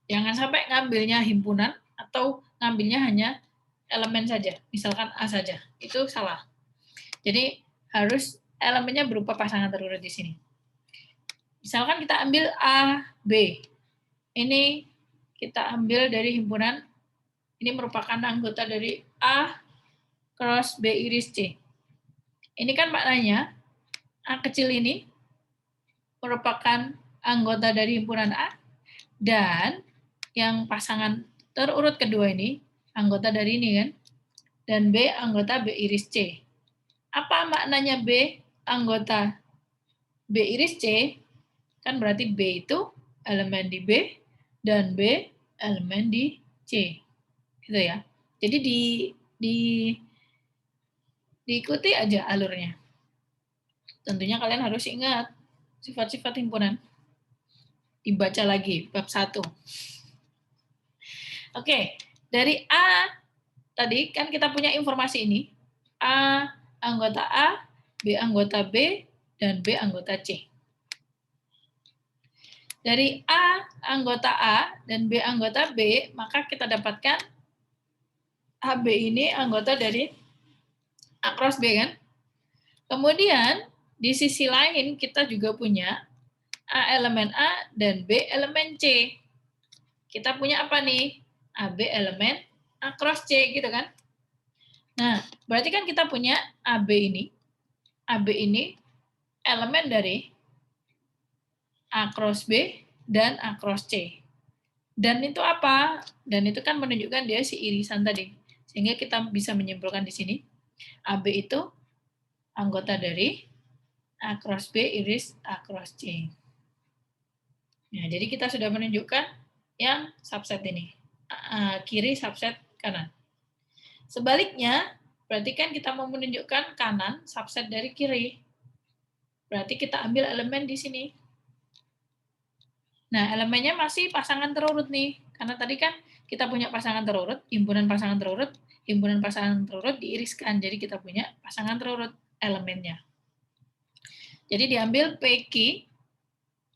Jangan sampai ngambilnya himpunan atau ngambilnya hanya elemen saja. Misalkan A saja. Itu salah. Jadi harus elemennya berupa pasangan terurut di sini. Misalkan kita ambil A, B. Ini kita ambil dari himpunan, ini merupakan anggota dari A cross B iris C. Ini kan maknanya A kecil ini merupakan anggota dari himpunan A, dan yang pasangan terurut kedua ini anggota dari ini kan, dan B anggota B iris C. Apa maknanya B anggota B iris C? Kan berarti B itu elemen di B dan B elemen di C. Gitu ya. Jadi diikuti aja alurnya. Tentunya kalian harus ingat sifat-sifat himpunan. Dibaca lagi bab 1. Oke, dari A tadi kan kita punya informasi ini. A anggota A, B anggota B, dan B anggota C. Dari A anggota A dan B anggota B, maka kita dapatkan AB ini anggota dari A cross B kan. Kemudian di sisi lain kita juga punya A elemen A dan B elemen C. Kita punya apa nih? AB elemen A cross C gitu kan. Nah, berarti kan kita punya AB ini elemen dari A cross B dan A cross C. Dan itu apa? Dan itu kan menunjukkan dia si irisan tadi. Sehingga kita bisa menyimpulkan di sini AB itu anggota dari A cross B iris A cross C. Nah, jadi kita sudah menunjukkan yang subset ini. Kiri subset kanan. Sebaliknya, berarti kan kita mau menunjukkan kanan subset dari kiri. Berarti kita ambil elemen di sini. Nah, elemennya masih pasangan terurut nih. Karena tadi kan kita punya pasangan terurut, himpunan pasangan terurut diiriskan. Jadi kita punya pasangan terurut elemennya. Jadi diambil PQ,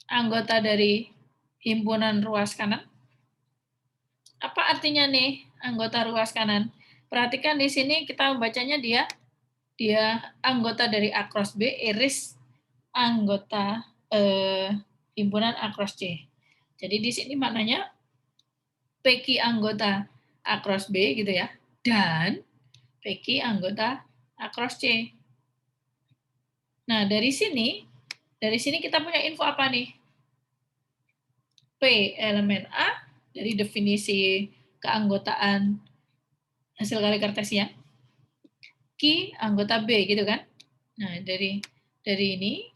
anggota dari himpunan ruas kanan. Apa artinya nih anggota ruas kanan? Perhatikan di sini kita membacanya dia anggota dari A cross B iris anggota himpunan A cross C. Jadi di sini maknanya PQ anggota A cross B gitu ya, dan PQ anggota A cross C. Nah, dari sini kita punya info apa nih? P elemen A dari definisi keanggotaan hasil kali Kartesian. Q anggota B gitu kan. Nah, dari ini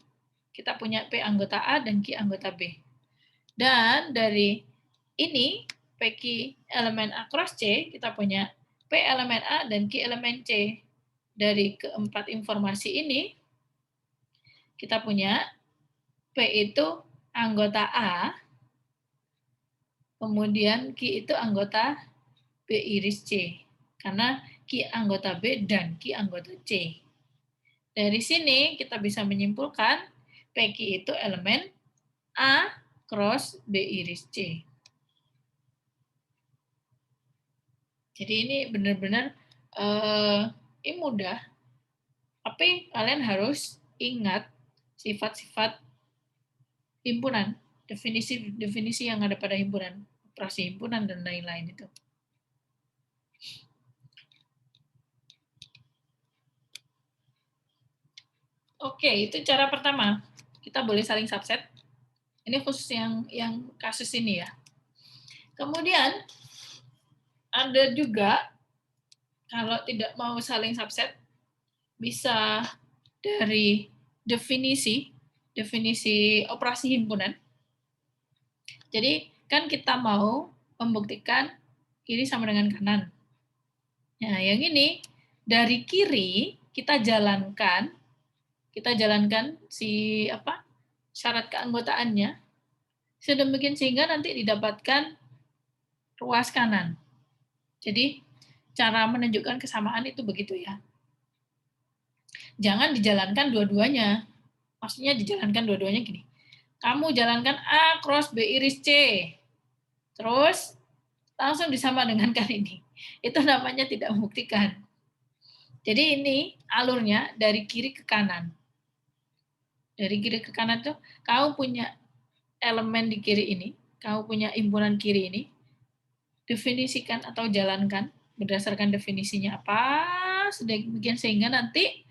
kita punya P anggota A dan Q anggota B. Dan dari ini PQ elemen A cross C, kita punya P elemen A dan Q elemen C. Dari keempat informasi ini, kita punya P itu anggota A, kemudian Q itu anggota B iris C. Karena Q anggota B dan Q anggota C. Dari sini kita bisa menyimpulkan PQ itu elemen A cross B iris C. Jadi ini benar-benar ini mudah, tapi kalian harus ingat sifat-sifat himpunan, definisi yang ada pada himpunan, operasi himpunan dan lain-lain itu. Oke, itu cara pertama. Kita boleh saling subset. Ini khusus yang kasus ini ya. Kemudian ada juga kalau tidak mau saling subset bisa dari definisi operasi himpunan. Jadi kan kita mau membuktikan kiri sama dengan kanan. Nah, yang ini dari kiri kita jalankan si syarat keanggotaannya sedemikian sehingga nanti didapatkan ruas kanan. Jadi cara menunjukkan kesamaan itu begitu ya. Jangan dijalankan dua-duanya. Maksudnya dijalankan dua-duanya gini. Kamu jalankan A cross B iris C. Terus langsung disama dengan kan ini. Itu namanya tidak membuktikan. Jadi ini alurnya dari kiri ke kanan. Dari kiri ke kanan tuh kamu punya elemen di kiri ini, kamu punya himpunan kiri ini, definisikan atau jalankan berdasarkan definisinya apa, sedemikian sehingga nanti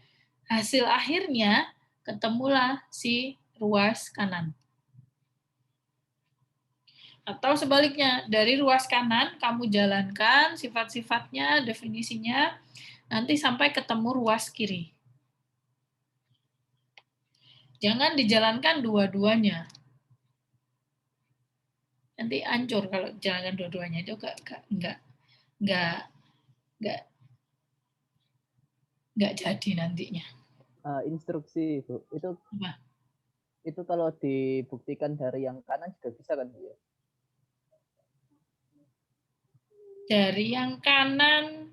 hasil akhirnya ketemulah si ruas kanan. Atau sebaliknya, dari ruas kanan kamu jalankan sifat-sifatnya, definisinya, nanti sampai ketemu ruas kiri. Jangan dijalankan dua-duanya. Nanti hancur kalau jalankan dua-duanya, itu nggak jadi nantinya. Instruksi Bu, itu kalau dibuktikan dari yang kanan juga bisa kan Bu ya? Dari yang kanan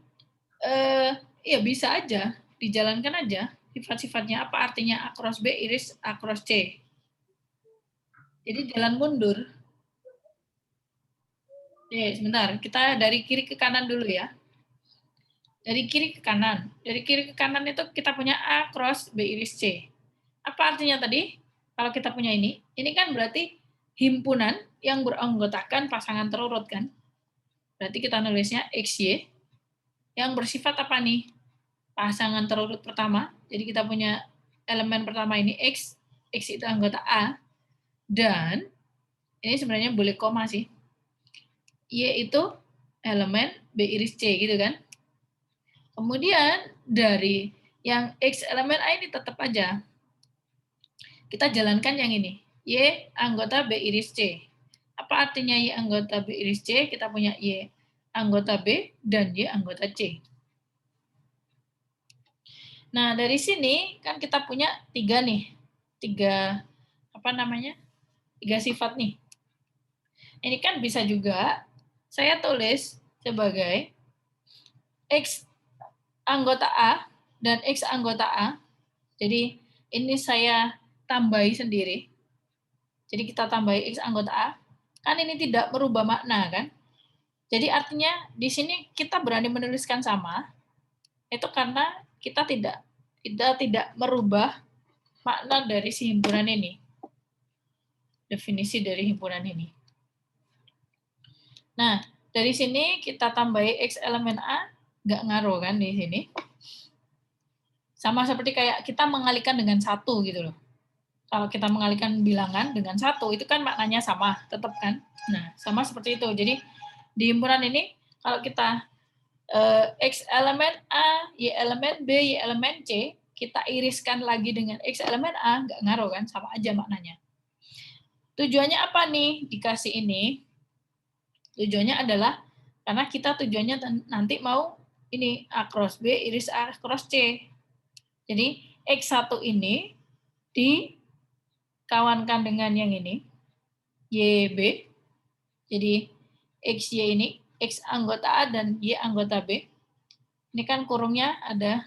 ya bisa aja dijalankan aja sifat-sifatnya apa, artinya A cross B iris A cross C. Jadi jalan mundur. Sebentar, kita dari kiri ke kanan dulu ya. Dari kiri ke kanan. Dari kiri ke kanan itu kita punya A cross B iris C. Apa artinya tadi? Kalau kita punya ini kan berarti himpunan yang beranggotakan pasangan terurut kan? Berarti kita nulisnya XY yang bersifat apa nih? Pasangan terurut pertama. Jadi kita punya elemen pertama ini X itu anggota A, dan ini sebenarnya boleh koma sih. Y itu elemen B iris C gitu kan. Kemudian dari yang X elemen A ini tetap aja kita jalankan yang ini. Y anggota B iris C. Apa artinya Y anggota B iris C? Kita punya Y anggota B dan Y anggota C. Nah, dari sini kan kita punya tiga sifat nih. Ini kan bisa juga saya tulis sebagai X anggota A dan X anggota A. Jadi ini saya tambahi sendiri. Jadi kita tambahi X anggota A. Kan ini tidak merubah makna kan? Jadi artinya di sini kita berani menuliskan sama. Itu karena kita tidak merubah makna dari si himpunan ini. Definisi dari himpunan ini. Nah, dari sini kita tambahi X elemen A, nggak ngaruh kan di sini. Sama seperti kayak kita mengalihkan dengan satu gitu loh. Kalau kita mengalihkan bilangan dengan satu, itu kan maknanya sama, tetap kan. Nah, sama seperti itu. Jadi di himpunan ini, kalau kita X elemen A, Y elemen B, Y elemen C, kita iriskan lagi dengan X elemen A, nggak ngaruh kan, sama aja maknanya. Tujuannya apa nih dikasih ini? Tujuannya adalah, karena kita tujuannya nanti mau ini A cross B, iris A cross C. Jadi X1 ini dikawankan dengan yang ini, YB. Jadi XY ini, X anggota A dan Y anggota B. Ini kan kurungnya ada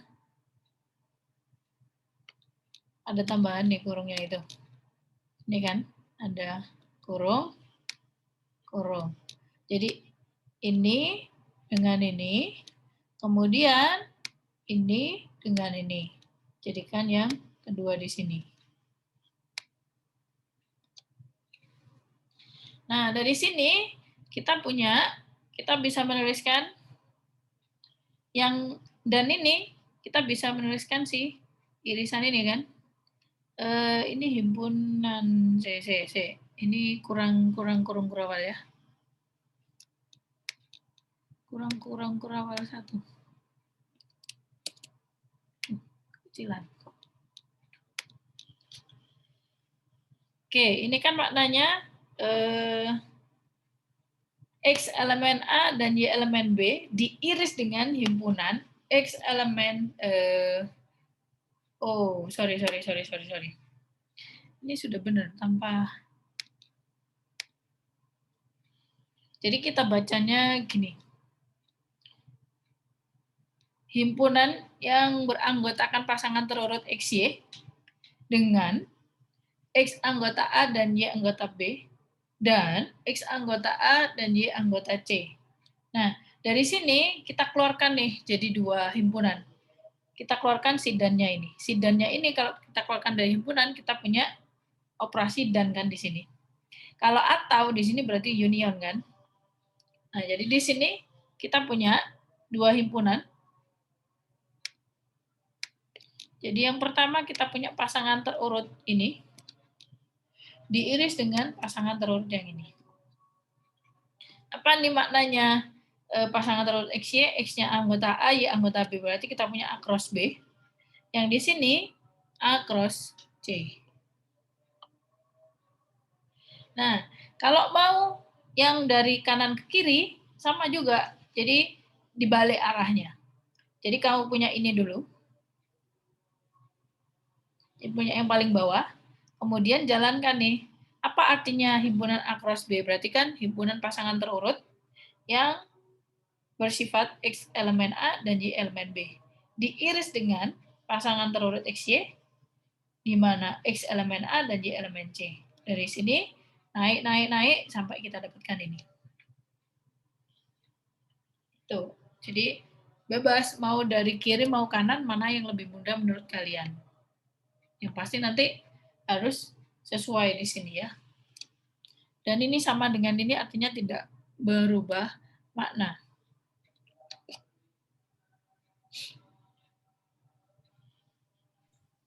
tambahan nih kurungnya itu. Ini kan ada kurung. Jadi ini dengan ini, kemudian ini dengan ini. Jadikan yang kedua di sini. Nah, dari sini kita bisa menuliskan yang, dan ini kita bisa menuliskan si irisan ini kan. Ini himpunan C. Ini kurang kurawal ya. Kurang kurawal 1. Kecilan. Oke, ini kan maknanya X elemen A dan Y elemen B diiris dengan himpunan X elemen sorry. Ini sudah benar tanpa. Jadi kita bacanya gini. Himpunan yang beranggotakan pasangan terurut XY dengan X anggota A dan Y anggota B dan X anggota A dan Y anggota C. Nah, dari sini kita keluarkan nih jadi 2 himpunan. Kita keluarkan sidannya ini. Sidannya ini kalau kita keluarkan dari himpunan, kita punya operasi dan kan di sini. Kalau atau di sini berarti union kan. Nah, jadi di sini kita punya 2 himpunan. Jadi yang pertama kita punya pasangan terurut ini diiris dengan pasangan terurut yang ini. Apa nih maknanya pasangan terurut XY, X-nya anggota A, Y anggota B. Berarti kita punya A cross B. Yang di sini A cross C. Nah, kalau mau yang dari kanan ke kiri, sama juga. Jadi dibalik arahnya. Jadi kamu punya ini dulu. Punya yang paling bawah. Kemudian jalankan nih. Apa artinya himpunan A cross B? Berarti kan himpunan pasangan terurut yang bersifat X elemen A dan Y elemen B. Diiris dengan pasangan terurut XY, di mana X elemen A dan Y elemen C. Dari sini, naik, sampai kita dapatkan ini. Tuh, jadi bebas, mau dari kiri, mau kanan, mana yang lebih mudah menurut kalian. Yang pasti nanti harus sesuai di sini ya. Dan ini sama dengan ini artinya tidak berubah makna.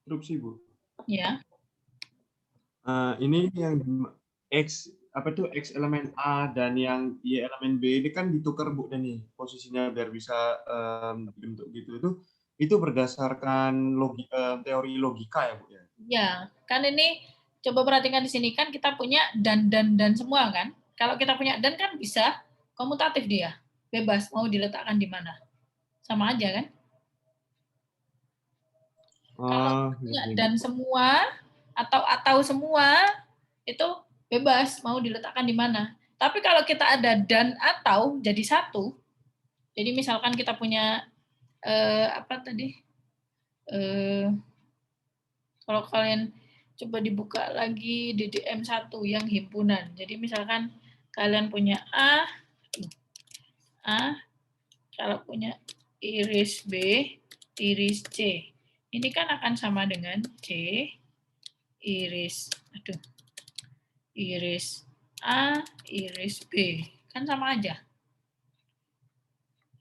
Interupsi, Bu. Ya. Ini yang X elemen A dan yang Y elemen B ini kan ditukar Bu nih posisinya biar bisa dibentuk gitu. Itu berdasarkan teori logika ya Bu ya. Ya, kan ini coba perhatikan di sini kan kita punya dan semua kan. Kalau kita punya dan kan bisa komutatif dia, bebas mau diletakkan di mana. Sama aja kan? Kalau punya dan semua atau semua itu bebas mau diletakkan di mana. Tapi kalau kita ada dan atau jadi satu, jadi misalkan kita punya kalau kalian coba dibuka lagi DDM1 yang himpunan. Jadi misalkan kalian punya A, kalau punya iris B, iris C. Ini kan akan sama dengan C, iris A, iris B. Kan sama aja.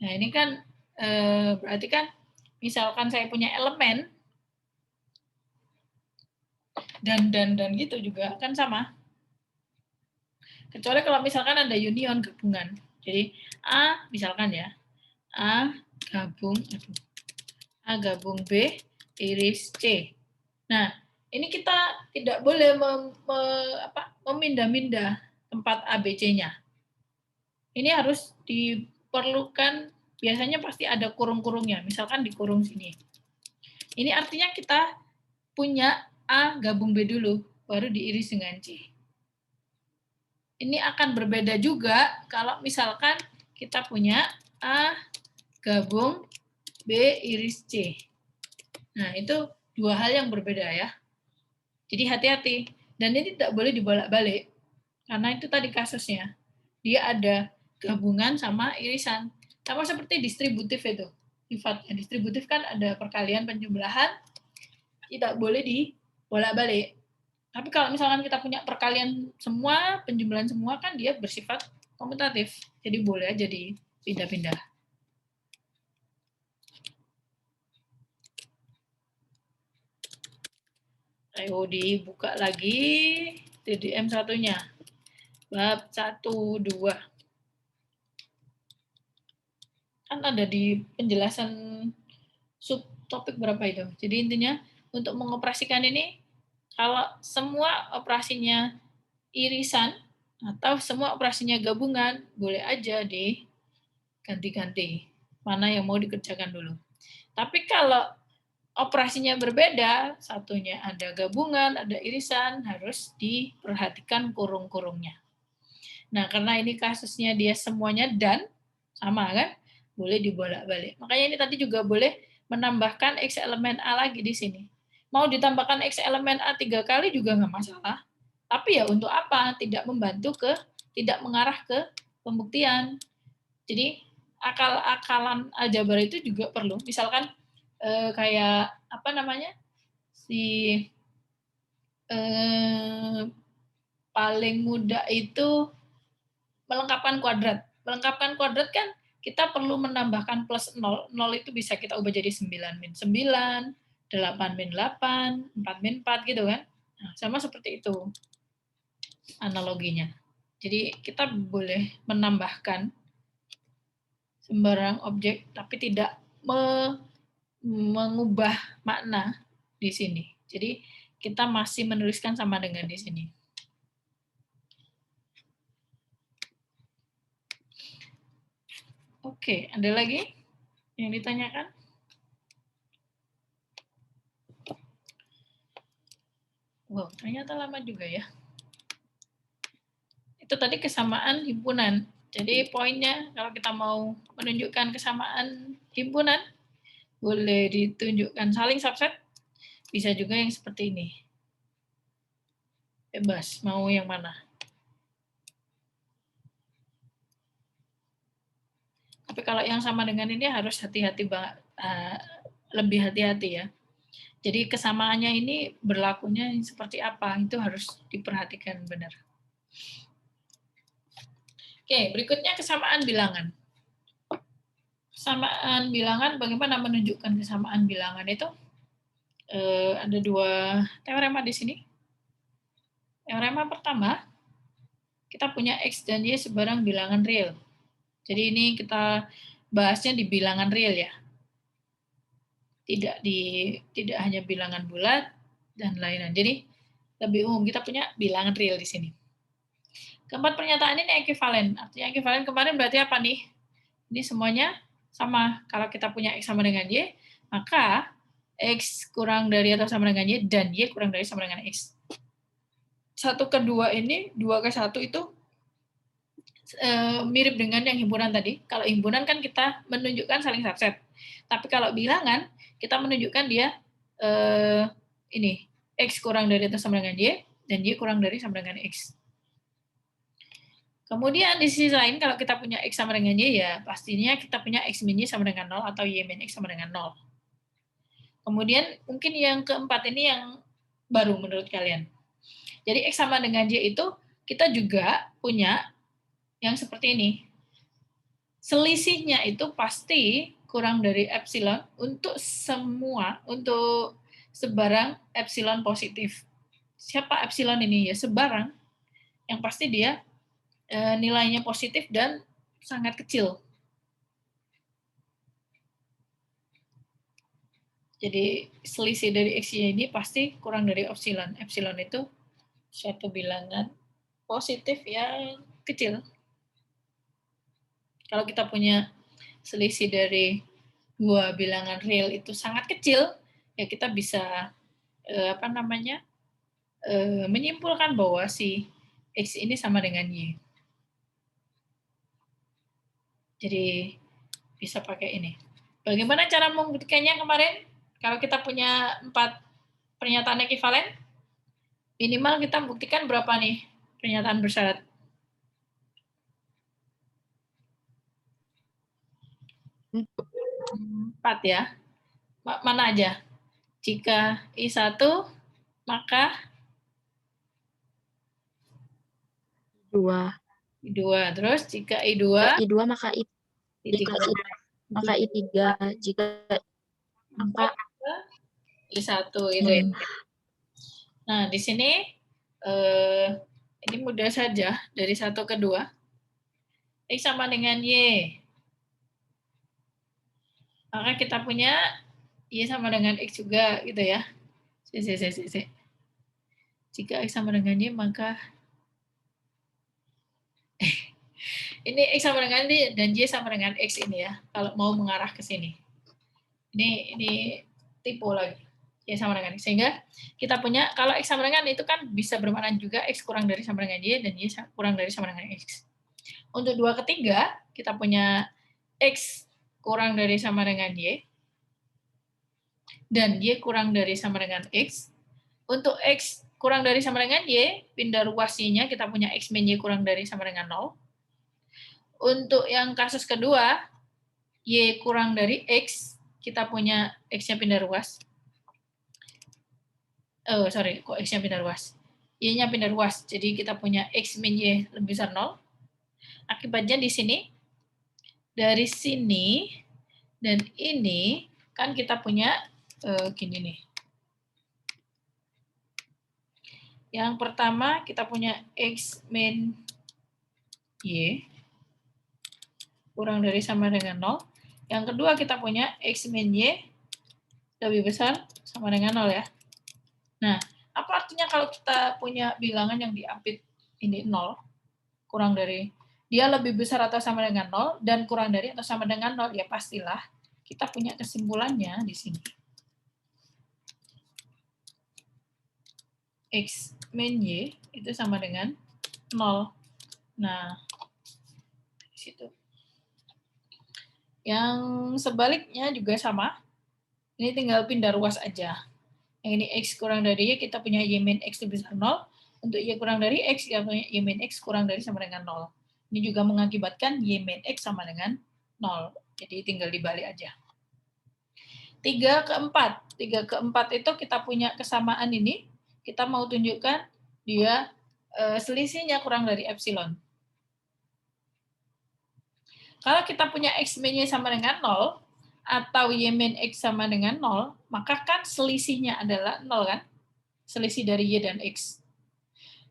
Nah, ini kan berarti kan misalkan saya punya elemen dan gitu juga kan sama. Kecuali kalau misalkan ada union gabungan. Jadi A misalkan ya, A gabung B iris C. Nah, ini kita tidak boleh memindah-mindah tempat ABC-nya. Ini harus diperlukan, biasanya pasti ada kurung-kurungnya, misalkan di kurung sini. Ini artinya kita punya A gabung B dulu, baru diiris dengan C. Ini akan berbeda juga kalau misalkan kita punya A gabung B iris C. Nah, itu 2 hal yang berbeda ya. Jadi hati-hati. Dan ini tidak boleh dibolak-balik. Karena itu tadi kasusnya. Dia ada gabungan sama irisan. Sama seperti distributif itu. Sifatnya distributif kan ada perkalian penjumlahan, tidak boleh dibolak-balik. Tapi kalau misalkan kita punya perkalian semua, penjumlahan semua kan dia bersifat komutatif. Jadi boleh aja dipindah-pindah. Ayo dibuka lagi TDM satunya. Bab 1, 2. Kan ada di penjelasan subtopik berapa itu. Jadi intinya untuk mengoperasikan ini, kalau semua operasinya irisan atau semua operasinya gabungan, boleh aja diganti-ganti. Mana yang mau dikerjakan dulu. Tapi kalau operasinya berbeda, satunya ada gabungan, ada irisan, harus diperhatikan kurung-kurungnya. Nah, karena ini kasusnya dia semuanya dan, sama kan? Boleh dibolak-balik. Makanya ini tadi juga boleh menambahkan X elemen A lagi di sini. Mau ditambahkan X elemen A 3 kali juga nggak masalah. Tapi ya untuk apa? Tidak mengarah ke pembuktian. Jadi akal-akalan aljabar itu juga perlu. Misalkan kayak apa namanya? Paling mudah itu melengkapkan kuadrat. Melengkapkan kuadrat kan kita perlu menambahkan plus 0. 0 itu bisa kita ubah jadi 9 min 9, 8 min 8, 4 min 4 gitu kan. Nah, sama seperti itu analoginya. Jadi kita boleh menambahkan sembarang objek tapi tidak mengubah makna di sini. Jadi kita masih menuliskan sama dengan di sini. Oke, ada lagi yang ditanyakan? Wow, ternyata lama juga ya. Itu tadi kesamaan himpunan. Jadi poinnya kalau kita mau menunjukkan kesamaan himpunan, boleh ditunjukkan saling subset, bisa juga yang seperti ini. Bebas, mau yang mana. Tapi kalau yang sama dengan ini harus hati-hati banget, lebih hati-hati ya. Jadi kesamaannya ini berlakunya seperti apa, itu harus diperhatikan benar. Oke, berikutnya kesamaan bilangan. Kesamaan bilangan, bagaimana menunjukkan kesamaan bilangan itu? Ada dua teorema di sini. Teorema pertama, kita punya X dan Y sebarang bilangan real. Jadi ini kita bahasnya di bilangan real ya. Tidak hanya bilangan bulat dan lain-lain. Jadi lebih umum kita punya bilangan real di sini. Keempat pernyataan ini ekuivalen. Artinya ekuivalen kemarin berarti apa nih? Ini semuanya sama. Kalau kita punya X sama dengan Y, maka X kurang dari atau sama dengan Y dan Y kurang dari sama dengan X. 1 ke 2 ini, 2 ke 1 itu mirip dengan yang himpunan tadi. Kalau himpunan kan kita menunjukkan saling subset. Tapi kalau bilangan, kita menunjukkan dia ini X kurang dari atau sama dengan Y, dan Y kurang dari sama dengan X. Kemudian di sisi lain, kalau kita punya X sama dengan Y, ya pastinya kita punya X min Y sama dengan 0 atau Y min X sama dengan 0. Kemudian mungkin yang keempat ini yang baru menurut kalian. Jadi X sama dengan Y itu kita juga punya yang seperti ini. Selisihnya itu pasti kurang dari epsilon untuk sebarang epsilon positif. Siapa epsilon ini? Ya sebarang yang pasti dia nilainya positif dan sangat kecil. Jadi selisih dari X-Y ini pasti kurang dari epsilon. Epsilon itu suatu bilangan positif yang kecil. Kalau kita punya selisih dari dua bilangan real itu sangat kecil, ya kita bisa menyimpulkan bahwa si X ini sama dengan Y. Jadi bisa pakai ini. Bagaimana cara membuktikannya kemarin? Kalau kita punya 4 pernyataan ekuivalen, minimal kita buktikan berapa nih pernyataan bersyarat? 4 ya. Mana aja? Jika I1, maka 2. I2. Terus jika I2, I2 maka I3. Jika maka I1 itu ya. Nah, di sini ini mudah saja dari 1 ke 2. X sama dengan Y. Maka kita punya Y sama dengan X juga gitu ya. Jika X sama dengan Y, maka ini X sama dengan Y dan Y sama dengan X ini ya. Kalau mau mengarah ke sini. Ini tipu lagi. Y sama dengan X. Sehingga kita punya, kalau X sama dengan itu kan bisa bermakna juga X kurang dari sama dengan Y dan Y kurang dari sama dengan X. Untuk 2 ketiga, kita punya X kurang dari sama dengan Y dan Y kurang dari sama dengan X. Untuk X kurang dari sama dengan Y, pindah ruas Y-nya kita punya X min Y kurang dari sama dengan 0. Untuk yang kasus kedua, Y kurang dari X, kita punya X-nya pindah ruas. Kok X-nya pindah ruas? Y-nya pindah ruas, jadi kita punya X min Y lebih besar 0. Akibatnya di sini, dari sini dan ini, kan kita punya gini nih. Yang pertama kita punya X min Y kurang dari sama dengan 0. Yang kedua kita punya X min Y lebih besar sama dengan 0 ya. Nah, apa artinya kalau kita punya bilangan yang diapit ini 0, kurang dari, dia lebih besar atau sama dengan 0, dan kurang dari atau sama dengan 0, ya pastilah kita punya kesimpulannya di sini. X min Y itu sama dengan 0. Nah, di situ. Yang sebaliknya juga sama. Ini tinggal pindah ruas aja. Yang ini X kurang dari Y, kita punya Y min X lebih besar 0. Untuk Y kurang dari X, kita punya Y min X kurang dari sama dengan 0. Ini juga mengakibatkan Y min X sama dengan 0. Jadi tinggal dibalik aja. 3 ke 4. 3 ke 4 itu kita punya kesamaan ini. Kita mau tunjukkan dia selisihnya kurang dari epsilon. Kalau kita punya X min Y sama dengan 0, atau Y min X sama dengan 0, maka kan selisihnya adalah 0 kan? Selisih dari Y dan X.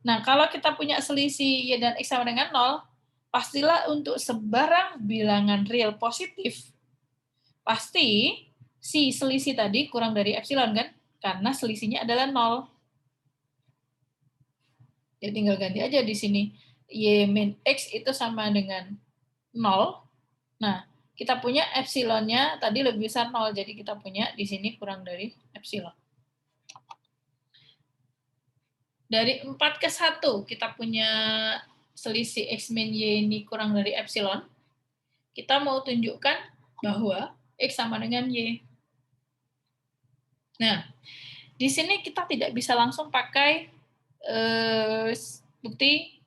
Nah, kalau kita punya selisih Y dan X sama dengan 0, pastilah untuk sebarang bilangan real positif, pasti si selisih tadi kurang dari epsilon kan? Karena selisihnya adalah 0. Ya tinggal ganti aja di sini. Y min X itu sama dengan 0. Nah, kita punya epsilonnya tadi lebih besar 0, jadi kita punya di sini kurang dari epsilon. Dari 4 ke 1, kita punya selisih X min Y ini kurang dari epsilon. Kita mau tunjukkan bahwa X sama dengan Y. Nah, di sini kita tidak bisa langsung pakai bukti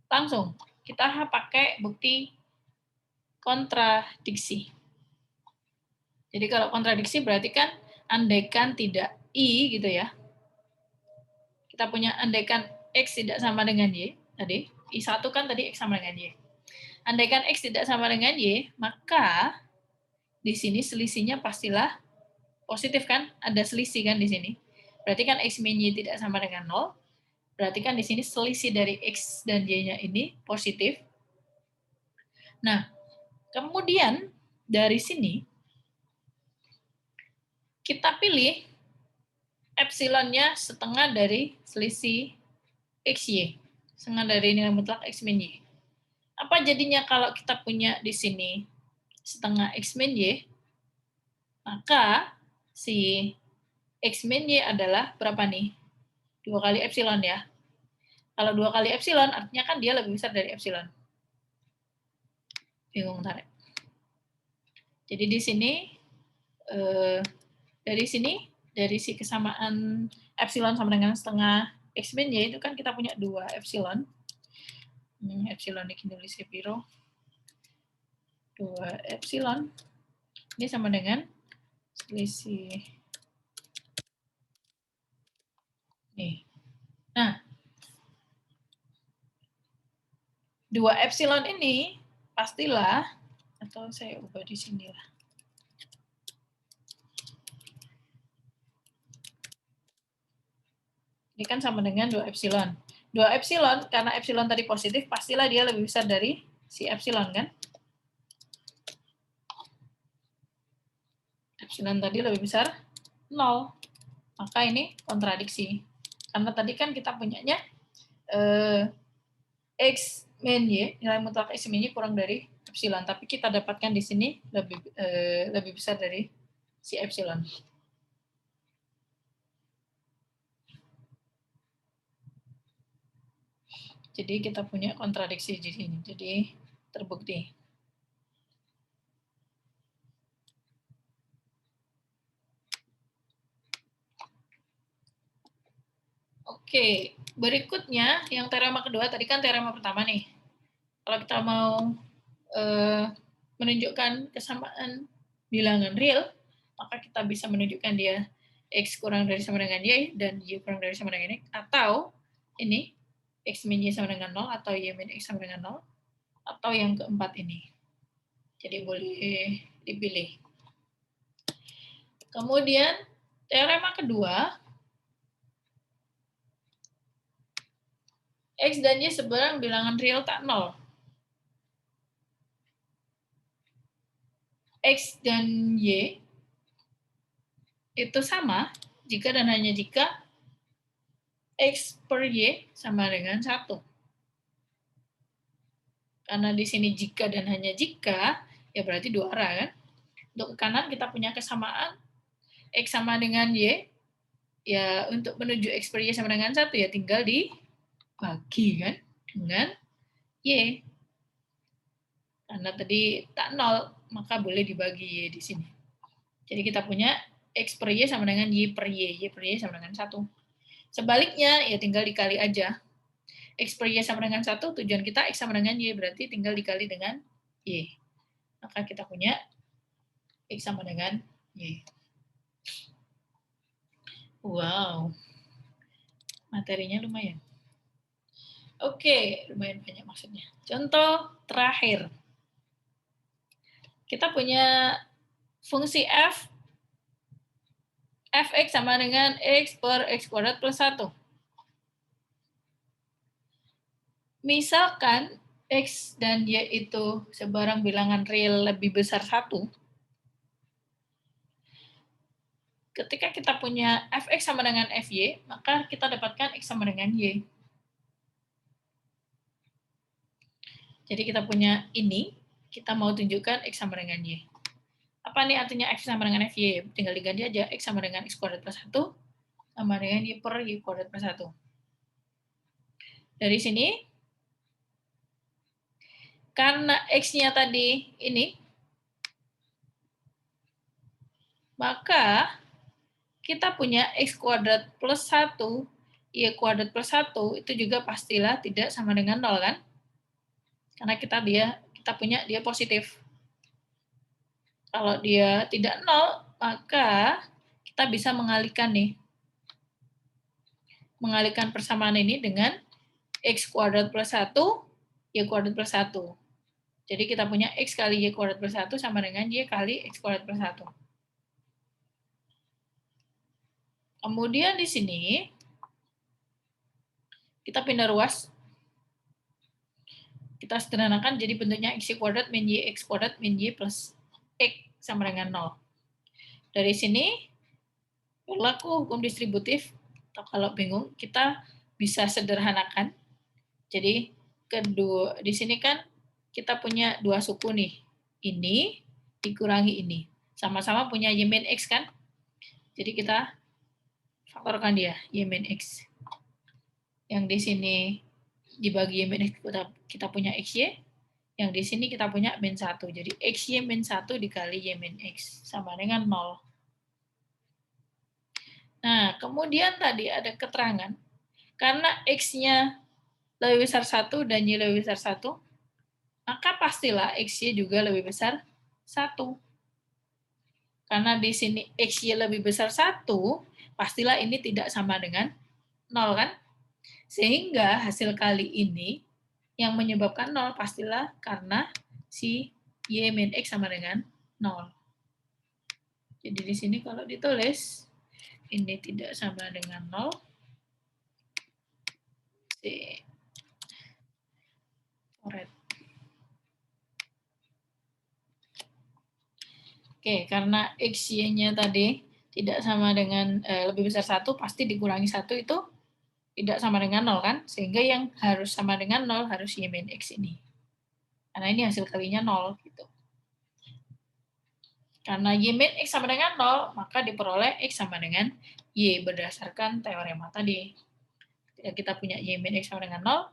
langsung. Kita pakai bukti kontradiksi. Jadi kalau kontradiksi berarti kan andaikan tidak I gitu ya. Kita punya andaikan X tidak sama dengan Y tadi. I1 kan tadi X sama dengan Y. Andaikan X tidak sama dengan Y, maka di sini selisihnya pastilah positif kan? Ada selisih kan di sini. Berarti kan X min Y tidak sama dengan 0. Berarti kan di sini selisih dari X dan Y-nya ini positif. Nah, kemudian dari sini kita pilih epsilonnya setengah dari selisih XY. Setengah dari nilai mutlak X min Y. Apa jadinya kalau kita punya di sini setengah X min Y, maka si X min Y adalah berapa nih? 2 kali epsilon ya. Kalau 2 kali epsilon, artinya kan dia lebih besar dari epsilon. Bingung tarik. Jadi di sini, dari si kesamaan epsilon sama dengan setengah X min Y, itu kan kita punya 2 epsilon. Epsilon ini nulisnya piro. 2 epsilon Ini sama dengan selisih. Nih. Nah, 2 epsilon ini pastilah, atau saya ubah di sini lah. Ini kan sama dengan 2 epsilon. 2 epsilon, karena epsilon tadi positif, pastilah dia lebih besar dari si epsilon, kan? Epsilon tadi lebih besar 0. Maka ini kontradiksi. Karena tadi kan kita punyanya X min Y, nilai mutlak X min Y kurang dari epsilon. Tapi kita dapatkan di sini lebih besar dari si epsilon. Jadi kita punya kontradiksi di sini. Jadi terbukti. Oke, berikutnya yang teorema kedua, tadi kan teorema pertama nih. Kalau kita mau menunjukkan kesamaan bilangan real, maka kita bisa menunjukkan dia X kurang dari sama dengan Y dan Y kurang dari sama dengan X, atau ini X min Y sama dengan 0 atau Y min X sama dengan 0, atau yang keempat ini. Jadi boleh dipilih. Kemudian teorema kedua, X dan Y sebarang bilangan real tak 0. X dan Y itu sama jika dan hanya jika X per Y sama dengan 1. Karena di sini jika dan hanya jika, ya berarti dua arah, kan? Untuk ke kanan kita punya kesamaan X sama dengan Y, ya untuk menuju X per Y sama dengan 1, ya tinggal dibagi, kan, dengan Y. Karena tadi tak 0, maka boleh dibagi Y di sini. Jadi kita punya X per Y sama dengan Y per Y sama dengan 1. Sebaliknya, ya tinggal dikali aja. X per Y sama dengan 1, tujuan kita X sama dengan Y, berarti tinggal dikali dengan Y. Maka kita punya X sama dengan Y. Wow. Materinya lumayan. Oke, lumayan banyak maksudnya. Contoh terakhir. Kita punya fungsi f, fx sama dengan x per x kuadrat plus 1. Misalkan X dan Y itu sebarang bilangan real lebih besar 1, ketika kita punya Fx sama dengan Fy, maka kita dapatkan X sama dengan Y. Jadi kita punya ini, kita mau tunjukkan X sama dengan Y. Apa nih artinya X sama dengan Fy? Tinggal diganti aja, X sama dengan X kuadrat plus 1, sama dengan Y per Y kuadrat plus 1. Dari sini, karena X-nya tadi ini, maka kita punya X kuadrat plus 1, Y kuadrat plus 1, itu juga pastilah tidak sama dengan 0, kan? Karena kita punya dia positif. Kalau dia tidak 0, maka kita bisa mengalihkan nih. Mengalihkan persamaan ini dengan X kuadrat plus 1, Y kuadrat plus 1. Jadi kita punya X kali Y kuadrat plus 1 sama dengan Y kali X kuadrat plus 1. Kemudian di sini, kita pindah ruas. Kita sederhanakan jadi bentuknya X kuadrat min Y X kuadrat min Y plus X sama dengan 0. Dari sini, berlaku hukum distributif. Atau kalau bingung, kita bisa sederhanakan. Jadi, kedua di sini kan kita punya dua suku nih. Ini dikurangi ini. Sama-sama punya Y min X, kan? Jadi kita faktorkan dia, Y min X. Yang di sini dibagi Y min X, kita punya XY. Yang di sini kita punya min 1. Jadi XY min 1 dikali Y min X. Sama dengan 0. Nah, kemudian tadi ada keterangan. Karena X-nya lebih besar 1 dan Y lebih besar 1, maka pastilah XY juga lebih besar 1. Karena di sini XY lebih besar 1, pastilah ini tidak sama dengan 0 kan? Sehingga hasil kali ini yang menyebabkan 0 pastilah karena si Y min X sama dengan 0. Jadi di sini kalau ditulis, ini tidak sama dengan 0. Oke, karena XY-nya tadi tidak sama dengan lebih besar 1, pasti dikurangi 1 itu tidak sama dengan 0 kan? Sehingga yang harus sama dengan 0 harus Y min X ini. Karena ini hasil kalinya 0 gitu. Karena Y min X sama dengan 0, maka diperoleh X sama dengan Y berdasarkan teorema tadi. Ketika kita punya Y min X sama dengan 0,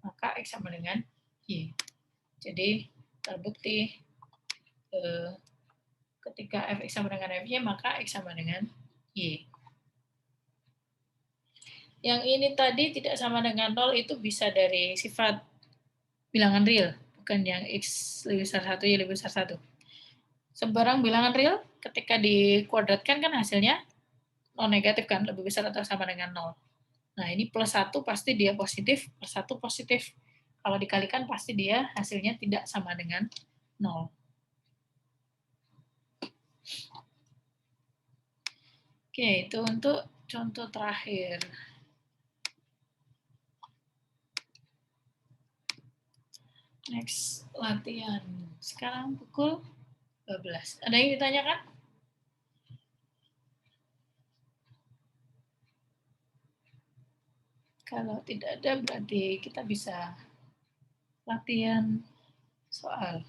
maka X sama dengan Y. Jadi terbukti ketika Fx sama dengan Fy, maka X sama dengan Y. Yang ini tadi tidak sama dengan 0 itu bisa dari sifat bilangan real, bukan yang X lebih besar 1, Y lebih besar 1. Sebarang bilangan real ketika dikuadratkan kan hasilnya non negatif kan, lebih besar atau sama dengan 0. Nah ini plus 1 pasti dia positif, plus 1 positif. Kalau dikalikan pasti dia hasilnya tidak sama dengan 0. Oke, itu untuk contoh terakhir. Next, latihan. Sekarang pukul 12. Ada yang ditanyakan? Kalau tidak ada, berarti kita bisa latihan soal.